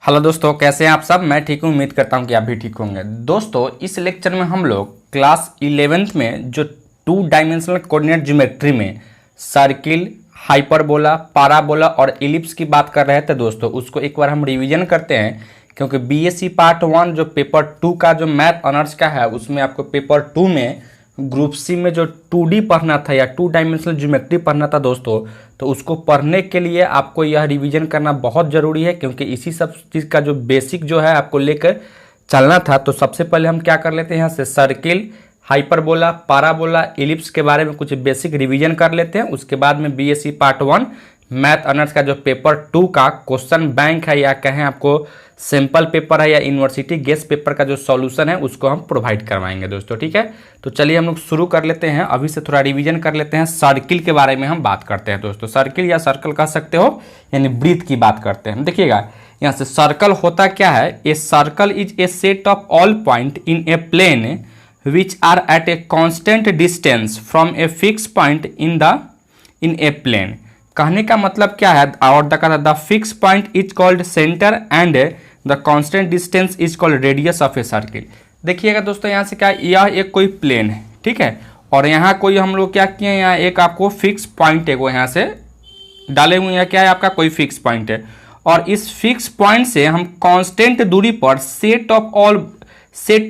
Hello दोस्तों, कैसे हैं आप सब। मैं ठीक हूं, उम्मीद करता हूं कि आप भी ठीक होंगे। दोस्तों, इस लेक्चर में हम लोग क्लास 11th में जो 2 डायमेंशनल कोऑर्डिनेट ज्योमेट्री में सर्किल, हाइपरबोला, पाराबोला और इलिप्स की बात कर रहे थे दोस्तों, उसको एक बार हम रिवीजन करते हैं। क्योंकि बीएससी पार्ट 1 जो पेपर 2 का जो मैथ ऑनर्स का है, उसमें आपको पेपर 2 में ग्रुप सी में जो 2D पढ़ना था या 2 डायमेंशनल ज्योमेट्री पढ़ना था दोस्तों, तो उसको पढ़ने के लिए आपको यह रिवीजन करना बहुत ज़रूरी है। क्योंकि इसी सब चीज़ का जो बेसिक जो है आपको लेकर चलना था। तो सबसे पहले हम क्या कर लेते हैं, यहाँ से सर्किल, हाइपरबोला, पाराबोला, इलिप्स के बारे में कुछ बेसिक रिवीजन कर लेते हैं। उसके बाद में बीएससी पार्ट 1 मैथ ऑनर्स का जो पेपर 2 का क्वेश्चन बैंक है, या कहें आपको सिंपल पेपर है या यूनिवर्सिटी गेस्ट पेपर का जो सॉल्यूशन है, उसको हम प्रोवाइड करवाएंगे दोस्तों। ठीक है, तो चलिए हम लोग शुरू कर लेते हैं। अभी से थोड़ा रिवीजन कर लेते हैं। सर्किल के बारे में हम बात करते हैं दोस्तों। सर्किल या सर्कल कह सकते हो, यानी वृत्त की बात करते हैं। देखिएगा यहाँ से सर्कल होता क्या है। A circle is a set of all point in a plane which are at a constant distance from a fixed point in a plane. कहने का मतलब क्या है, और the fixed point is called centre and the constant distance is called radius of a circle. देखिएगा दोस्तों, यहाँ से क्या, यह एक कोई प्लेन है, ठीक है, और यहाँ कोई हम लोग क्या किए, यहाँ एक आपको फिक्स पॉइंट है वो यहाँ से डाले हुए हैं। क्या है, आपका कोई फिक्स पॉइंट है, और इस फिक्स पॉइंट से हम कांस्टेंट दूरी पर सेट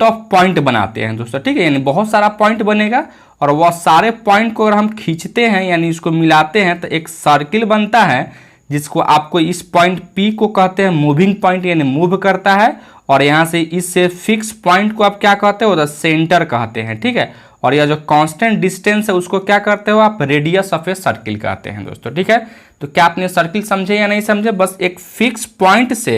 ऑफ पॉइंट बनाते हैं दोस्तों। ठीक है, यानी बहुत सारा पॉइंट बनेगा, और वह सारे पॉइंट को अगर हम खींचते हैं यानी इसको मिलाते हैं तो एक सर्किल बनता है, जिसको आपको इस पॉइंट P को कहते हैं मूविंग पॉइंट, यानी मूव करता है। और यहाँ से इससे फिक्स पॉइंट को आप क्या कहते हो, द सेंटर कहते हैं। ठीक है, और यह जो कांस्टेंट डिस्टेंस है उसको क्या करते हो आप, रेडियस ऑफ ए सर्किल कहते हैं दोस्तों। ठीक है, तो क्या आपने सर्किल समझे या नहीं समझे। बस एक फिक्स पॉइंट से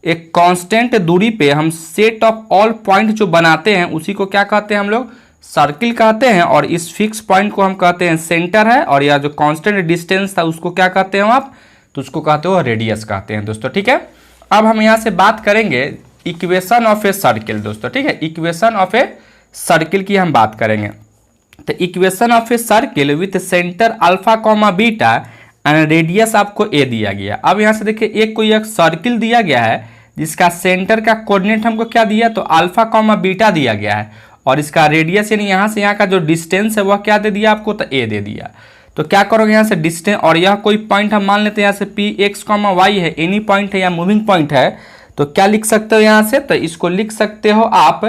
एक कांस्टेंट दूरी पे हम सेट ऑफ ऑल पॉइंट जो बनाते हैं उसी को क्या कहते हैं, हम लोग सर्किल कहते हैं। और इस फिक्स पॉइंट को हम कहते हैं सेंटर है, और यह जो कांस्टेंट डिस्टेंस था उसको क्या कहते हो आप, तो उसको कहते हो रेडियस कहते हैं दोस्तों। ठीक है, अब हम यहाँ से बात करेंगे इक्वेशन ऑफ ए सर्किल दोस्तों। ठीक है, इक्वेशन ऑफ ए सर्किल की हम बात करेंगे। तो equation of a circle with centre alpha comma beta and radius आपको ए दिया गया। अब यहाँ से देखिए, एक कोई एक सर्किल दिया गया है जिसका सेंटर का कोऑर्डिनेट हमको क्या दिया, तो अल्फा कॉमा बीटा दिया गया है, और इसका रेडियस यानी यहाँ से यहाँ का जो डिस्टेंस है वह क्या दे दिया आपको, तो ए दे दिया। तो क्या करोगे, यहाँ से डिस्टेंस, और यह कोई पॉइंट हम मान लेते हैं यहाँ से पी एक्स कॉमा वाई है, एनी पॉइंट है या मूविंग पॉइंट है, तो क्या लिख सकते हो यहाँ से, तो इसको लिख सकते हो आप।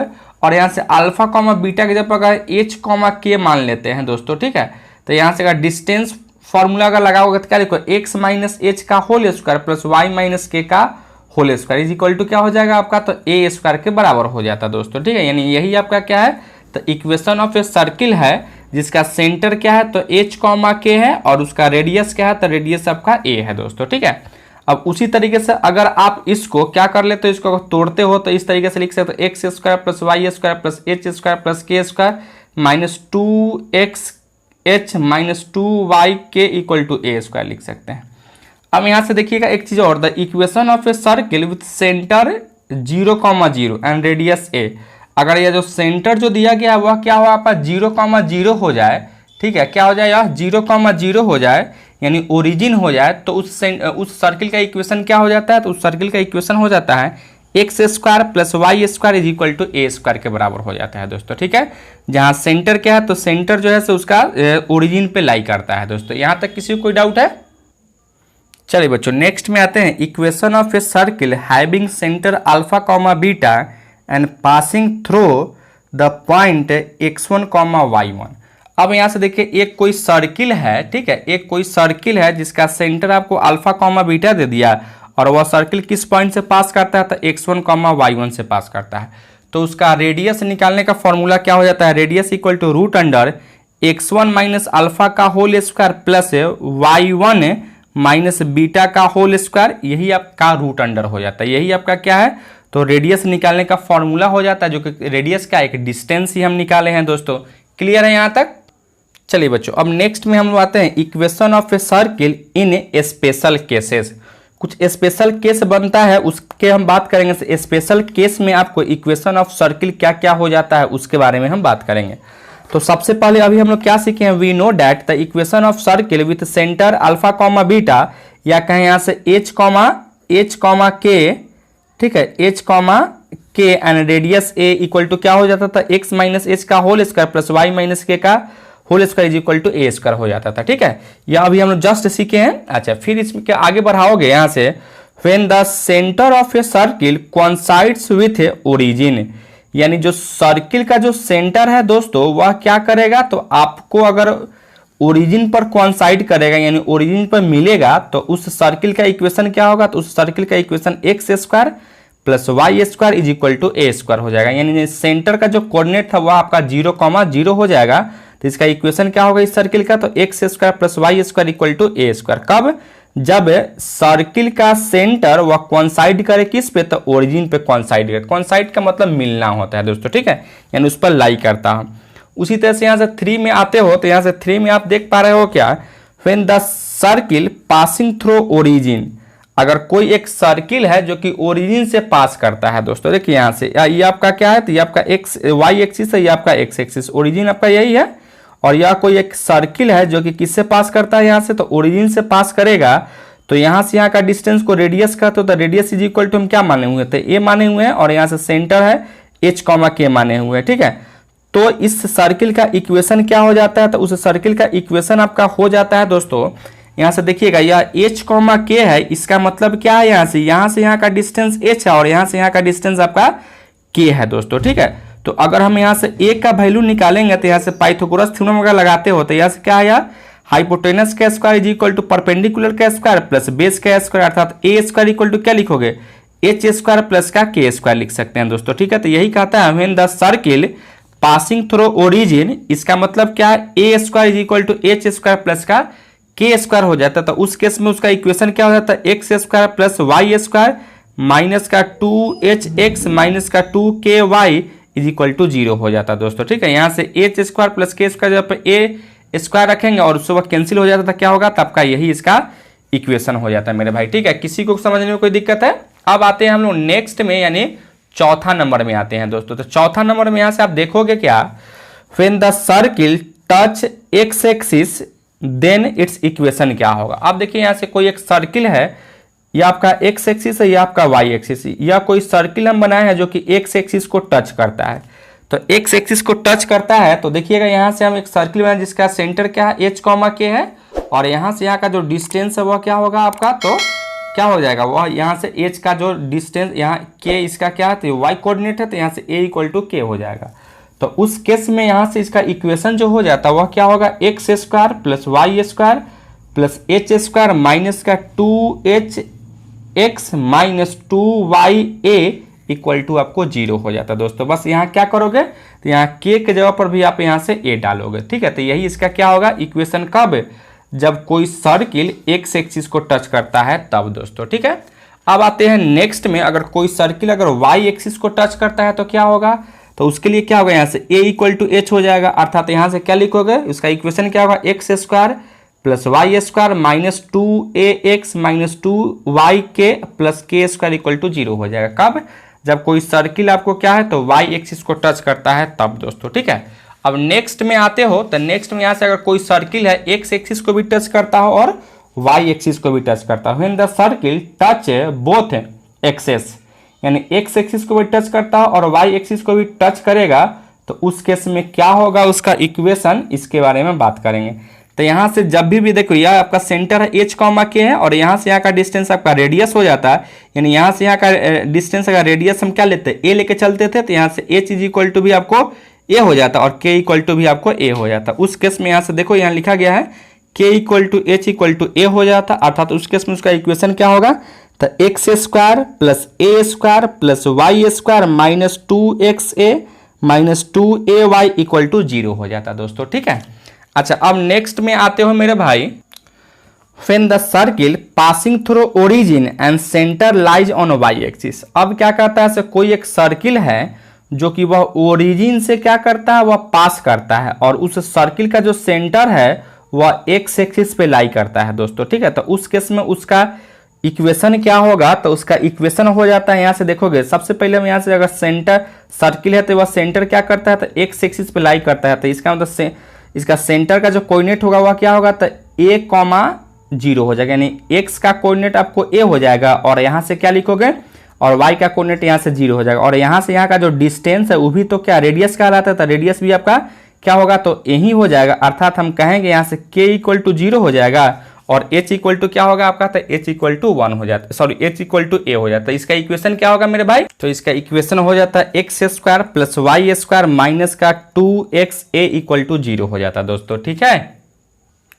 और यहाँ से अल्फा कॉमा बीटा के जब अगर एच कॉमा के मान लेते हैं दोस्तों। ठीक है, तो यहाँ से अगर डिस्टेंस फॉर्मूला अगर लगाओगे तो क्या लिखो, एक्स माइनस एच का whole square plus Y minus के का whole square is equal to क्या हो जाएगा आपका, तो ए स्क्वायर के बराबर हो जाता है दोस्तों। ठीक है, यानी यही आपका क्या है, तो इक्वेशन ऑफ ए सर्किल है जिसका सेंटर क्या है, तो एच कॉमा के है, और उसका रेडियस क्या है, तो रेडियस आपका ए है दोस्तों। ठीक है, अब उसी तरीके से अगर आप इसको क्या कर लेते हो, इसको तोड़ते हो तो इस तरीके से लिख सकते हो, X square plus Y square plus H square plus के square minus 2x H minus 2y K equal to A square लिख सकते हैं। अब यहाँ से देखिएगा एक चीज और, the equation of a circle with centre 0,0 and radius A. अगर यह जो सेंटर जो दिया गया है वह क्या हो आपका 0,0 हो जाए। ठीक है, क्या हो जाए, यह 0,0 हो जाए यानी ओरिजिन हो जाए, तो उस सर्किल का इक्वेशन क्या हो जाता है, तो उस सर्किल का इक्वेशन हो जाता है x square plus Y square is equal to A square के बराबर हो जाता है दोस्तों। ठीक है, जहाँ सेंटर क्या है, तो सेंटर जो है से उसका ओरिजिन पे लाई करता है दोस्तों। यहाँ तक किसी को कोई डाउट है। चलिए बच्चों, नेक्स्ट में आते हैं, equation of a circle having centre alpha comma beta and passing through the point x1 comma y1। अब यहाँ से देखिए, एक कोई सर्किल है, ठीक है, एक कोई सर्किल है जिसका सेंटर आपको अल्फा कॉमा बीटा दे दिया, और वह सर्किल किस पॉइंट से पास करता है, तो x1 कॉमा y1 से पास करता है। तो उसका रेडियस निकालने का फॉर्मूला क्या हो जाता है, radius equal to root under x1 minus alpha का whole square plus y1 minus beta का होल स्क्वायर, यही आपका रूट अंडर हो जाता है। यही आपका क्या है, तो रेडियस निकालने का फॉर्मूला हो जाता है, जो कि रेडियस का एक डिस्टेंस ही हम निकाले हैं दोस्तों। क्लियर है यहाँ तक। चलिए बच्चों, अब नेक्स्ट में हम लोग आते हैं equation of a circle in A special cases. कुछ स्पेशल केस बनता है, उसके हम बात करेंगे। स्पेशल केस में आपको इक्वेशन ऑफ सर्किल क्या क्या हो जाता है उसके बारे में हम बात करेंगे। तो सबसे पहले अभी हम लोग क्या सीखे हैं, we know that the equation of circle with centre alpha comma beta, या कहें यहाँ से एच कॉमा के ठीक है, h comma k and radius a equal to क्या हो जाता था, एक्स माइनस एच का whole square plus Y minus के का whole square is equal to A square हो जाता था। ठीक है, यह अभी हम लोग जस्ट सीखे हैं। अच्छा, फिर इसमें आगे बढ़ाओगे यहाँ से, when the centre of a circle coincides with A origin, यानी जो सर्किल का जो सेंटर है दोस्तों वह क्या करेगा, तो आपको अगर ओरिजिन पर कोइंसाइड करेगा यानी ओरिजिन पर मिलेगा तो उस सर्किल का इक्वेशन क्या होगा, तो उस सर्किल का equation x square plus Y square is equal to A square हो जाएगा। यानी सेंटर का जो कोऑर्डिनेट था वह आपका 0,0 हो जाएगा, तो इसका इक्वेशन क्या होगा इस सर्किल का, तो x square plus Y square equal to A square. कब, जब सर्किल का सेंटर वह कोइंसाइड करे किस पे, तो ओरिजिन पे कोइंसाइड करे। कोइंसाइड का मतलब मिलना होता है दोस्तों। ठीक है, यानी उस पर लाई करता है। उसी तरह से यहाँ से 3 में आते हो तो यहाँ से 3 में आप देख पा रहे हो क्या, when the circle passing through origin, अगर कोई एक सर्किल है जो कि ओरिजिन से पास करता है दोस्तों, देखिए यहाँ से ये आपका क्या है, तो ये आपका एक्स वाई एक्सिस है, ये आपका एक्स एक्सिस, ओरिजिन आपका यही है। और यह कोई एक सर्किल है जो कि किससे पास करता है यहाँ से, तो ओरिजिन से पास करेगा। तो यहाँ से यहाँ का डिस्टेंस को रेडियस कहते हो, तो रेडियस इज इक्वल टू हम क्या माने हुए थे, ए माने हुए हैं, और यहाँ से सेंटर है एच कॉमा के माने हुए हैं। ठीक है, तो इस सर्किल का इक्वेशन क्या हो जाता है, तो उस सर्किल का इक्वेशन आपका हो जाता है दोस्तों, यहाँ से देखिएगा यह एच कॉमा के है, इसका मतलब क्या है, यहाँ से यहाँ का डिस्टेंस एच है और यहाँ से यहाँ का डिस्टेंस आपका के है दोस्तों। ठीक है, तो अगर हम यहाँ से ए का वैल्यू निकालेंगे तो यहाँ से पाइथागोरस थ्योरम अगर लगाते हो तो यहाँ से क्या है, हाइपोटेनस का square is equal to perpendicular का स्क्वायर प्लस बेस का स्क्वायर, अर्थात ए स्क्वायर इक्वल टू क्या लिखोगे, एच स्क्वायर प्लस का के स्क्वायर लिख सकते हैं दोस्तों। ठीक है, तो यही कहता है when the circle passing through origin, इसका मतलब क्या है, A square is equal to H square plus का के स्क्वायर हो जाता है। तो उस केस में उसका इक्वेशन क्या हो जाता है, x square plus Y square minus का 2hx माइनस का 2ky इज इक्वल टू 0 हो जाता है दोस्तों। ठीक है, यहाँ से एच स्क्वायर प्लस के स्क्वायर जब ए स्क्वायर रखेंगे और उससे वह कैंसिल हो जाता था, क्या होगा, तब का यही इसका इक्वेशन हो जाता है मेरे भाई। ठीक है, किसी को समझने में कोई दिक्कत है। अब आते हैं हम लोग नेक्स्ट में, यानी चौथा नंबर में आते हैं दोस्तों। तो चौथा नंबर में यहाँ से आप देखोगे क्या, when the circle touch x axis then its equation क्या होगा। आप देखिए यहाँ से कोई एक सर्किल है, यह आपका एक्स एक्सिस है, यह आपका वाई एक्सिस है, या कोई सर्किल हम बनाए हैं जो कि एक्स एक्सिस को टच करता है। तो एक्स एक्सिस को टच करता है तो देखिएगा यहाँ से हम एक सर्किल बनाए जिसका सेंटर क्या है, एच कॉमा के है, और यहाँ से यहाँ का जो डिस्टेंस है वह क्या होगा आपका, तो क्या हो जाएगा, वह यहाँ से एच का जो डिस्टेंस, यहाँ के इसका क्या है, तो वाई कोऑर्डिनेट है, तो यहाँ से ए इक्वल टू के हो जाएगा। तो उस केस में यहाँ से इसका इक्वेशन जो हो जाता है वह क्या होगा, x square plus Y square plus H square minus का 2hx minus 2ya equal to आपको 0 हो जाता है दोस्तों। बस यहाँ क्या करोगे, तो यहाँ के जगह पर भी आप यहाँ से ए डालोगे। ठीक है, तो यही इसका क्या होगा इक्वेशन, कब, जब कोई सर्किल एक्स एक्सिस को टच करता है तब दोस्तों। ठीक है, अब आते हैं नेक्स्ट में, अगर कोई सर्किल अगर वाई एक्सिस को टच करता है तो क्या होगा, तो उसके लिए क्या होगा, यहाँ से a इक्वल टू एच हो जाएगा, अर्थात यहाँ से क्या लिखोगे, उसका इक्वेशन क्या होगा, x square plus Y square minus 2ax minus 2yk plus के स्क्वायर इक्वल टू 0 हो जाएगा। कब, जब कोई सर्किल आपको क्या है, तो वाई एक्सिस को टच करता है तब दोस्तों। ठीक है, अब नेक्स्ट में आते हो तो नेक्स्ट में यहाँ से अगर कोई सर्किल है एक्स एक्सिस को भी टच करता हो और वाई एक्सिस को भी टच करता हो, when the circle touch both axes, यानी एक्स एक्सिस को भी टच करता हो और वाई एक्सिस को भी टच करेगा, तो उस केस में क्या होगा उसका इक्वेशन, इसके बारे में बात करेंगे। तो यहाँ से जब भी देखो, यह आपका सेंटर है एच कॉमा के है और यहाँ से यहाँ का डिस्टेंस आपका रेडियस हो जाता है, यानी यहाँ से यहाँ का डिस्टेंस का रेडियस हम क्या लेते हैं, ए लेके चलते थे, तो यहाँ से एच इज इक्वल टू भी आपको ए हो जाता और के इक्वल टू भी आपको ए हो जाता। उस केस में यहाँ से देखो यहाँ लिखा गया है K equal to H equal to A हो जाता, अर्थात उस केस में उसका इक्वेशन क्या होगा, तो x square plus a square plus Y square minus 2xa minus 2ay equal to 0 हो जाता दोस्तों। ठीक है, अच्छा अब नेक्स्ट में आते हो मेरे भाई, when the circle passing through origin and centre lies on y axis. अब क्या करता है, कोई एक सर्किल है जो कि वह ओरिजिन से क्या करता है, वह पास करता है और उस सर्किल का जो सेंटर है वह एक्स एक्सिस पे लाई करता है दोस्तों। ठीक है, तो उस केस में उसका इक्वेशन क्या होगा, तो उसका इक्वेशन हो जाता है, यहाँ से देखोगे सबसे पहले हम यहाँ से अगर सेंटर सर्किल है तो वह सेंटर क्या करता है, तो एक्स एक्सिस पे लाई करता है, तो इसका मतलब इसका सेंटर का जो कोऑर्डिनेट होगा वह क्या होगा, तो a,0 हो जाएगा, यानी x का कोऑर्डिनेट आपको a हो जाएगा और यहाँ से क्या लिखोगे, और y का कोऑर्डिनेट यहाँ से 0 हो जाएगा, और यहाँ से यहाँ का जो डिस्टेंस है वो भी तो क्या रेडियस कहलाता था, रेडियस भी आपका क्या होगा तो यही हो जाएगा, अर्थात हम कहेंगे यहाँ से k इक्वल टू 0 हो जाएगा और h इक्वल टू क्या होगा आपका, तो h इक्वल टू 1 हो जाता है, sorry h equal to a हो जाता है। इसका इक्वेशन क्या होगा मेरे भाई, तो इसका इक्वेशन हो जाता है x square plus Y square minus का 2xa इक्वल टू 0 हो जाता है दोस्तों, ठीक है।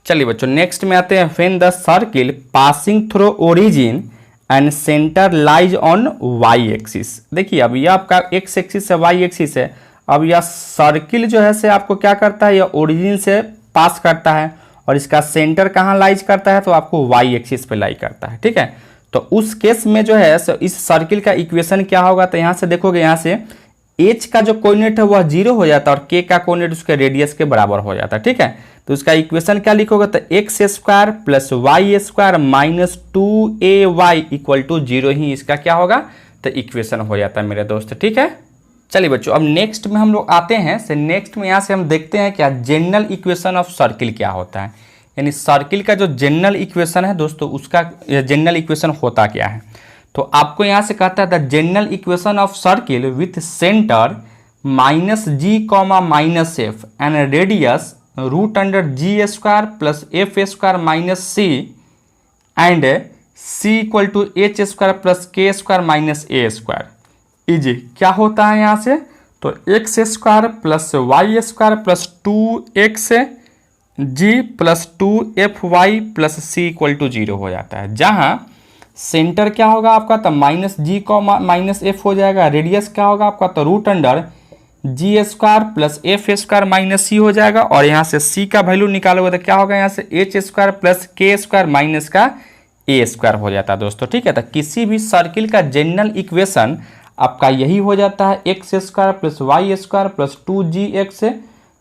चलिए बच्चों नेक्स्ट में आते हैं, when the circle passing through origin and centre lies on y axis. देखिए अब यह आपका एक्स एक्सिस है, वाई एक्सिस है। अब यह सर्किल जो है से आपको क्या करता है, यह ओरिजिन से पास करता है और इसका सेंटर कहाँ लाइज करता है, तो आपको वाई एक्सिस पे लाई करता है, ठीक है। तो उस केस में जो है इस सर्किल का इक्वेशन क्या होगा, तो यहाँ से देखोगे यहाँ से h का जो कोऑर्डिनेट है वह 0 हो जाता है और k का कोऑर्डिनेट उसके रेडियस के बराबर हो जाता है, ठीक है। तो उसका इक्वेशन क्या लिखोगे, तो x square plus Y square minus 2ay equal to 0 ही इसका क्या होगा, तो इक्वेशन हो जाता है मेरे दोस्त, ठीक है। चलिए बच्चों अब नेक्स्ट में हम लोग आते हैं, से नेक्स्ट में यहाँ से हम देखते हैं क्या जनरल इक्वेशन ऑफ सर्किल क्या होता है, यानी सर्किल का जो जनरल इक्वेशन है दोस्तों उसका जनरल इक्वेशन होता क्या है। तो आपको यहाँ से कहता है the general equation of circle with centre minus ji comma minus f and radius root under ji square plus F square minus c and c equal to H square plus के square minus a square easy क्या होता है यहाँ से, तो x square plus Y square plus 2x g plus 2fy plus C equal to 0 हो जाता है, जहाँ सेंटर क्या होगा आपका, तो माइनस जी को माइनस एफ हो जाएगा, रेडियस क्या होगा आपका, तो रूट अंडर जी square plus F square minus C हो जाएगा, और यहाँ से सी का वैल्यू निकालोगे तो क्या होगा, यहाँ से एच स्क्वायर प्लस के स्क्वायर माइनस का ए स्क्वायर हो जाता है दोस्तों, ठीक है। तो किसी भी सर्किल का जनरल इक्वेशन आपका यही हो जाता है, x square plus Y square plus 2gx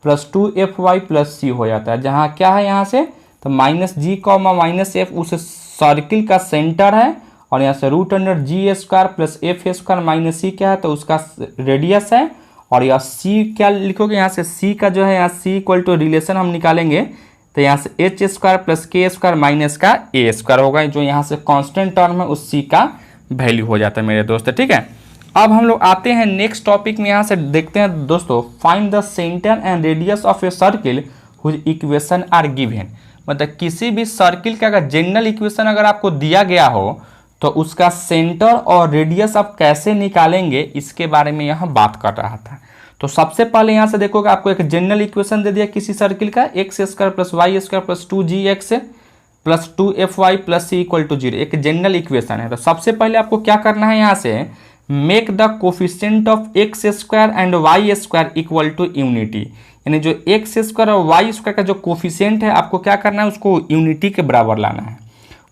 plus 2fy plus C हो जाता है, जहाँ क्या है यहाँ से, तो माइनस जी कॉमा माइनस एफ उस सर्किल का सेंटर है, और यहाँ से रूट अंडर जी square plus F square minus C क्या है, तो उसका रेडियस है, और यह सी क्या लिखोगे, यहाँ से सी का जो है यहाँ सी इक्वल टू रिलेशन हम निकालेंगे, तो यहाँ से एच स्क्वायर प्लस के स्क्वायर माइनस का ए स्क्वायर होगा, जो यहाँ से कांस्टेंट टर्म है उस सी का वैल्यू हो जाता है मेरे दोस्त, ठीक है। अब हम लोग आते हैं नेक्स्ट टॉपिक में, यहाँ से देखते हैं दोस्तों, find the centre and radius of a circle whose equation are given. मतलब किसी भी सर्किल का अगर जनरल इक्वेशन अगर आपको दिया गया हो तो उसका सेंटर और रेडियस आप कैसे निकालेंगे इसके बारे में यहाँ बात कर रहा था। तो सबसे पहले यहाँ से देखोगे आपको एक जनरल इक्वेशन दे दिया किसी सर्किल का, x square plus Y square plus 2gx plus 2fy plus C equal to 0, एक जनरल इक्वेशन है। तो सबसे पहले आपको क्या करना है, यहाँ से make the coefficient of x square and y square equal to unity, यानी जो एक्स स्क्वायर और वाई स्क्वायर का जो कोफिशिएंट है आपको क्या करना है, उसको यूनिटी के बराबर लाना है।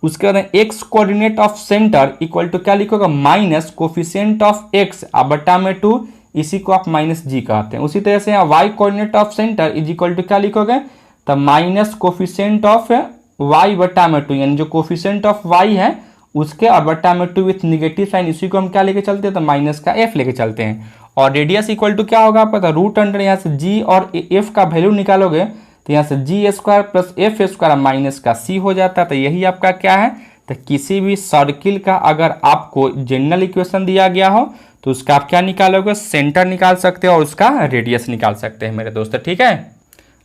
उसके बाद x coordinate of centre equal to क्या लिखोगे, माइनस कोफिशिएंट ऑफ एक्स बटा में 2, इसी को आप माइनस जी कहते हैं। उसी तरह से यहाँ y coordinate of centre is equal to क्या लिखोगे, तो माइनस कोफिशिएंट ऑफ वाई बटा में 2, यानी जो कोफिशिएंट ऑफ वाई है उसके और बटा में 2 विथ निगेटिव साइन, इसी को हम क्या लेके चलते हैं, तो माइनस का एफ लेके चलते हैं। और रेडियस इक्वल टू क्या होगा आपका, तो रूट अंडर यहाँ से जी और एफ का वैल्यू निकालोगे तो यहाँ से G square plus F square minus का सी हो जाता है। तो यही आपका क्या है, तो किसी भी सर्किल का अगर आपको जनरल इक्वेशन दिया गया हो तो उसका आप क्या निकालोगे, सेंटर निकाल सकते हो और उसका रेडियस निकाल सकते हैं मेरे दोस्त, ठीक है।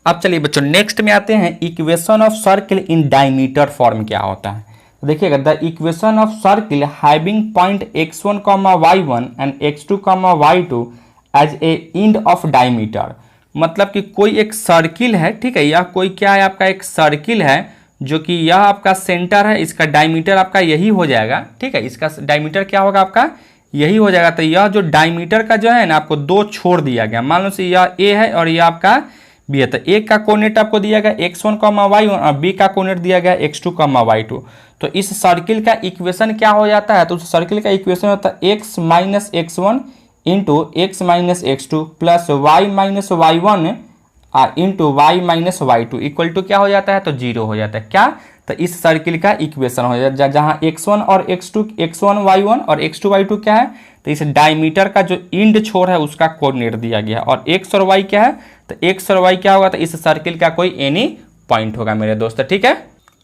अब चलिए बच्चों नेक्स्ट में आते हैं, equation of circle in diameter form क्या होता है। तो देखिएगा, the equation of circle having point x1, y1 and x2, y2 as a end of diameter. मतलब कि कोई एक सर्किल है, ठीक है, यह कोई क्या है आपका एक सर्किल है जो कि यह आपका सेंटर है, इसका डायमीटर आपका यही हो जाएगा, ठीक है, इसका डायमीटर क्या होगा आपका यही हो जाएगा। तो यह जो डायमीटर का जो है ना आपको दो छोड़ दिया गया, मान लो से यह ए है और यह आपका बी है। तो ए का कोऑर्डिनेट आपको दिया गया x1, y1 और बी का कोऑर्डिनेट दिया गया x2, y2। तो इस सर्किल का इक्वेशन क्या हो जाता है, तो उस सर्किल का इक्वेशन होता है x minus x1 into x minus x2 plus y minus y1 into y minus y2 equal to क्या हो जाता है, तो 0 हो जाता है। क्या, तो इस सर्किल का इक्वेशन हो जाता है जहाँ x1 और x2, x1 y1 और x2 y2 क्या है, तो इस डायमीटर का जो इंड छोर है उसका कोऑर्डिनेट दिया गया और x और y क्या है, तो x और y क्या होगा, तो इस सर्किल का कोई एनी पॉइंट होगा मेरे दोस्त, ठीक है।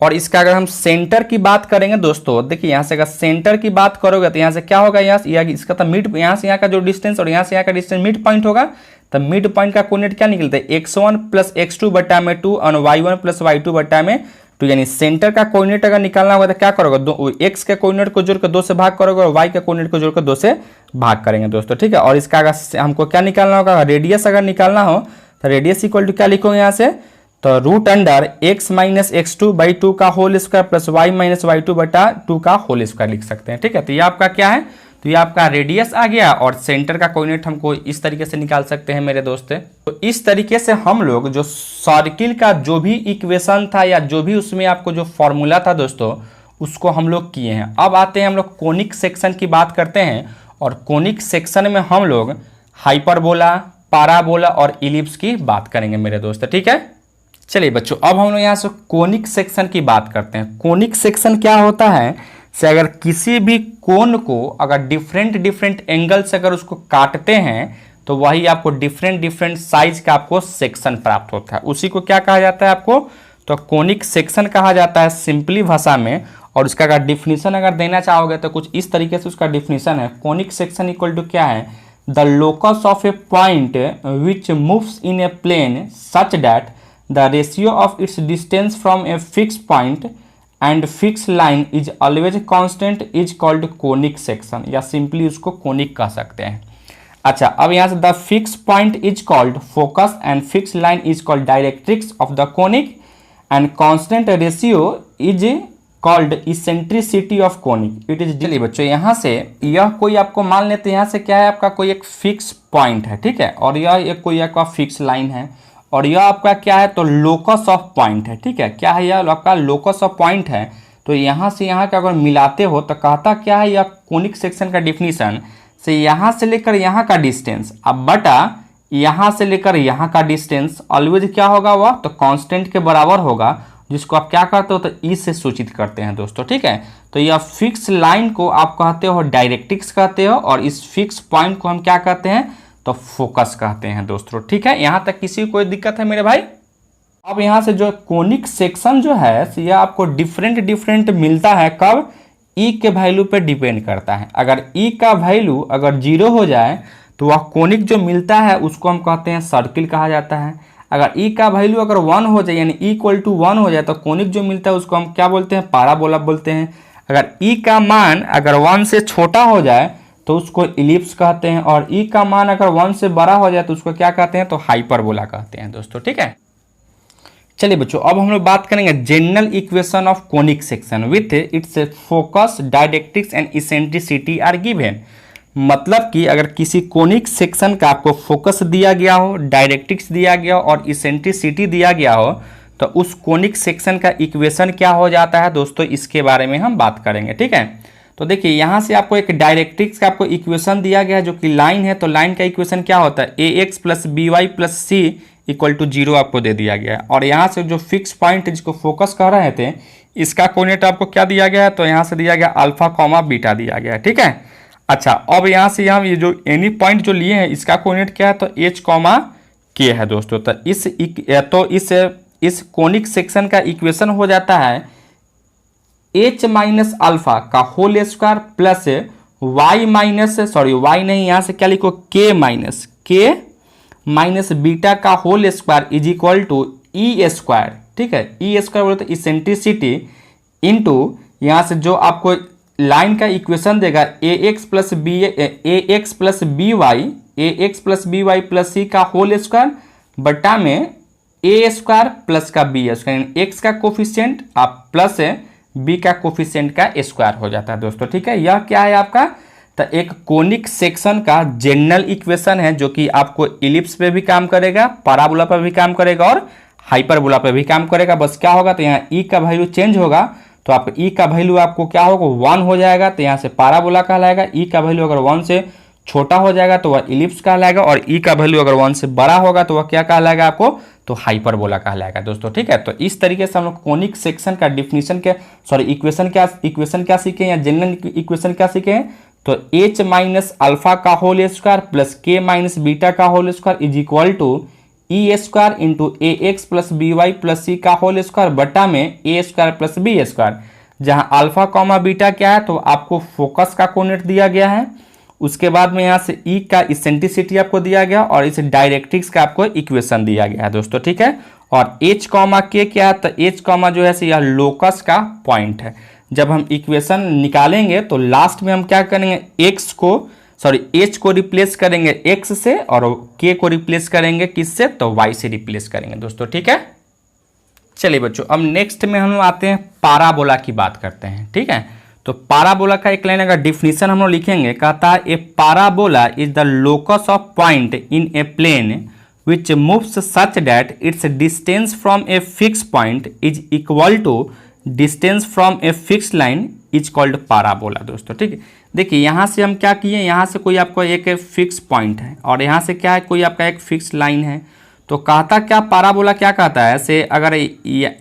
और इसका अगर हम सेंटर की बात करेंगे दोस्तों, देखिए यहाँ से अगर सेंटर की बात करोगे तो यहाँ से क्या होगा, यहाँ से इसका तो मिड, यहाँ से यहाँ का जो डिस्टेंस और यहाँ से यहाँ का डिस्टेंस मिड पॉइंट होगा, तो मिड पॉइंट का कोऑर्डिनेट क्या निकलता है, x1 प्लस x2 बटा में 2 और y1 प्लस y2 बटा में 2। यानी सेंटर का कोऑर्डिनेट अगर निकालना होगा तो क्या करोगे, x के कोऑर्डिनेट को जोड़कर 2 से भाग करोगे और y के कोऑर्डिनेट को जोड़कर 2 से भाग करेंगे दोस्तों, ठीक है। और इसका अगर हमको क्या निकालना होगा, रेडियस अगर निकालना हो तो रेडियस इक्वल टू क्या लिखोगे यहाँ से, तो root under x minus x2 by 2 का whole square plus y minus y2 बटा 2 का होल स्क्वायर लिख सकते हैं, ठीक है। तो ये आपका क्या है, तो ये आपका रेडियस आ गया और सेंटर का कोऑर्डिनेट हमको इस तरीके से निकाल सकते हैं मेरे दोस्त। तो इस तरीके से हम लोग जो सर्किल का जो भी इक्वेशन था या जो भी उसमें आपको जो फॉर्मूला था दोस्तों, उसको हम लोग किए हैं। अब आते हैं हम लोग कोनिक सेक्शन की बात करते हैं, और कोनिक सेक्शन में हम लोग हाइपरबोला, पाराबोला और इलिप्स की बात करेंगे मेरे दोस्त, ठीक है। चलिए बच्चों, अब हम लोग यहाँ से कोनिक सेक्शन की बात करते हैं। कोनिक सेक्शन क्या होता है, से अगर किसी भी कोन को अगर डिफरेंट एंगल से अगर उसको काटते हैं तो वही आपको डिफरेंट साइज का आपको सेक्शन प्राप्त होता है, उसी को क्या कहा जाता है आपको, तो कोनिक सेक्शन कहा जाता है सिंपली भाषा में। और उसका अगर डिफिनीशन अगर देना चाहोगे तो कुछ इस तरीके से उसका डिफिनीशन है, कोनिक सेक्शन इक्वल टू क्या है, the locus of a point which moves in a plane such that the ratio of its distance from a fixed point and fixed line is always constant is called conic section, या simply उसको conic कह सकते हैं। अच्छा, अब यहाँ से the fixed point is called focus and fixed line is called directrix of the conic and constant ratio is called eccentricity of conic it is। चलिए बच्चों, यहाँ से यह कोई आपको मान लेते हैं, यहाँ से क्या है आपका कोई एक फिक्स पॉइंट है, ठीक है, और यह एक कोई आपका फिक्स लाइन है, और यह आपका क्या है, तो लोकस ऑफ पॉइंट है, ठीक है। क्या है यह आपका लोकस ऑफ पॉइंट है। तो यहाँ से यहाँ का अगर मिलाते हो तो कहता क्या है, यह कोनिक सेक्शन का डिफिनीशन से यहाँ से लेकर यहाँ का डिस्टेंस अब बटा यहाँ से लेकर यहाँ का डिस्टेंस ऑलवेज क्या होगा, वह तो कांस्टेंट के बराबर होगा, जिसको आप क्या करते हो, तो ई से सूचित करते हैं दोस्तों, ठीक है। तो यह फिक्स लाइन को आप कहते हो डायरेक्ट्रिक्स कहते हो, और इस फिक्स पॉइंट को हम क्या कहते हैं, तो फोकस कहते हैं दोस्तों, ठीक है। यहां तक किसी को कोई दिक्कत है मेरे भाई। अब यहां से जो कोनिक सेक्शन जो है यह आपको डिफरेंट मिलता है, कब, ई के वैल्यू पे डिपेंड करता है। अगर ई का वैल्यू अगर 0 हो जाए तो वह कोनिक जो मिलता है उसको हम कहते हैं सर्किल कहा जाता है। अगर ई का वैल्यू अगर 1 हो जाए, यानी ई इक्वल टू 1 हो जाए, तो कोनिक जो मिलता है उसको हम क्या बोलते हैं, पाराबोला बोलते हैं। अगर ई का मान अगर 1 से छोटा हो जाए तो उसको इलिप्स कहते हैं, और ई का मान अगर 1 से बड़ा हो जाए तो उसको क्या कहते हैं, तो हाइपरबोला कहते हैं दोस्तों, ठीक है। चलिए बच्चों, अब हम लोग बात करेंगे general equation of conic section with its focus, directrix and eccentricity are given. मतलब कि अगर किसी कोनिक सेक्शन का आपको फोकस दिया गया हो, डायरेक्ट्रिक्स दिया गया हो और इसेंट्रिसिटी दिया गया हो, तो उस कोनिक सेक्शन का इक्वेशन क्या हो जाता है दोस्तों, इसके बारे में हम बात करेंगे, ठीक है। तो देखिए यहाँ से आपको एक डायरेक्ट्रिक्स का आपको इक्वेशन दिया गया है जो कि लाइन है, तो लाइन का इक्वेशन क्या होता है, A X plus B Y plus C equal to 0 आपको दे दिया गया है। और यहाँ से जो फिक्स पॉइंट है जिसको फोकस कर रहे थे, इसका कोऑर्डिनेट आपको क्या दिया गया है, तो यहाँ से दिया गया अल्फा कॉमा बीटा दिया गया है, ठीक है। अच्छा, अब यहाँ से हम ये जो एनी पॉइंट जो लिए हैं इसका कोऑर्डिनेट क्या है, तो एच कॉमा के है दोस्तों। तो इस कोनिक सेक्शन का इक्वेशन हो जाता है एच माइनस अल्फा का whole square plus Y minus, sorry y नहीं, यहाँ से क्या लिखो, के माइनस बीटा का whole square is equal to E square, ठीक है। ई स्क्वायर बोले तो इसेंट्रिसिटी इंटू यहाँ से जो आपको लाइन का इक्वेशन देगा A X plus B Y plus C का होल स्क्वायर बटा में ए स्क्वायर प्लस का बी स्क्वायर, एक्स का कोफिशिएंट आप प्लस बी का कोफिशिएंट का स्क्वायर हो जाता है दोस्तों, ठीक है। यह क्या है आपका, तो एक कोनिक सेक्शन का जनरल इक्वेशन है जो कि आपको इलिप्स पे भी काम करेगा, पैराबोला पे भी काम करेगा और हाइपरबोला पे भी काम करेगा। बस क्या होगा, तो यहाँ ई का वैल्यू चेंज होगा, तो आप ई का वैल्यू आपको क्या होगा, 1 हो जाएगा, तो यहाँ से पैराबोला कहलाएगा। ई का वैल्यू अगर 1 से छोटा हो जाएगा तो वह इलिप्स कहलाएगा, और ई का वैल्यू अगर 1 से बड़ा होगा तो वह क्या कहलाएगा आपको, तो हाइपरबोला कहलाएगा दोस्तों, ठीक है। तो इस तरीके से हम लोग कोनिक सेक्शन का डिफिनीशन के इक्वेशन क्या सीखे या जनरल इक्वेशन क्या सीखे हैं, तो एच माइनस अल्फा का whole square plus K minus beta का whole square is equal to E square into A X plus B Y plus C का होल स्क्वायर बटा में ए स्क्वायर प्लस बी स्क्वायर, जहाँ अल्फा कॉमा बीटा क्या है तो आपको फोकस का कोऑर्डिनेट दिया गया है। उसके बाद में यहाँ से ई का इसेंट्रिसिटी आपको दिया गया और इस डायरेक्ट्रिक्स का आपको इक्वेशन दिया गया है दोस्तों, ठीक है। और एच कॉमा के क्या है, तो एच कॉमा जो है यह लोकस का पॉइंट है। जब हम इक्वेशन निकालेंगे तो लास्ट में हम क्या करेंगे, एच को रिप्लेस करेंगे एक्स से और के को रिप्लेस करेंगे किससे, तो वाई से रिप्लेस करेंगे दोस्तों, ठीक है। चलिए बच्चों, अब नेक्स्ट में हम आते हैं पाराबोला की बात करते हैं, ठीक है। तो पाराबोला का एक लाइन अगर डिफिनीशन हम लोग लिखेंगे, कहता है a parabola is the locus of point in a plane which moves such that its distance from a fixed point is equal to distance from a fixed line is called parabola दोस्तों, ठीक है। देखिए यहाँ से हम क्या किए, यहाँ से कोई आपको एक फिक्स पॉइंट है और यहाँ से क्या है, कोई आपका एक फिक्स लाइन है। तो कहता क्या पाराबोला क्या कहता है से, अगर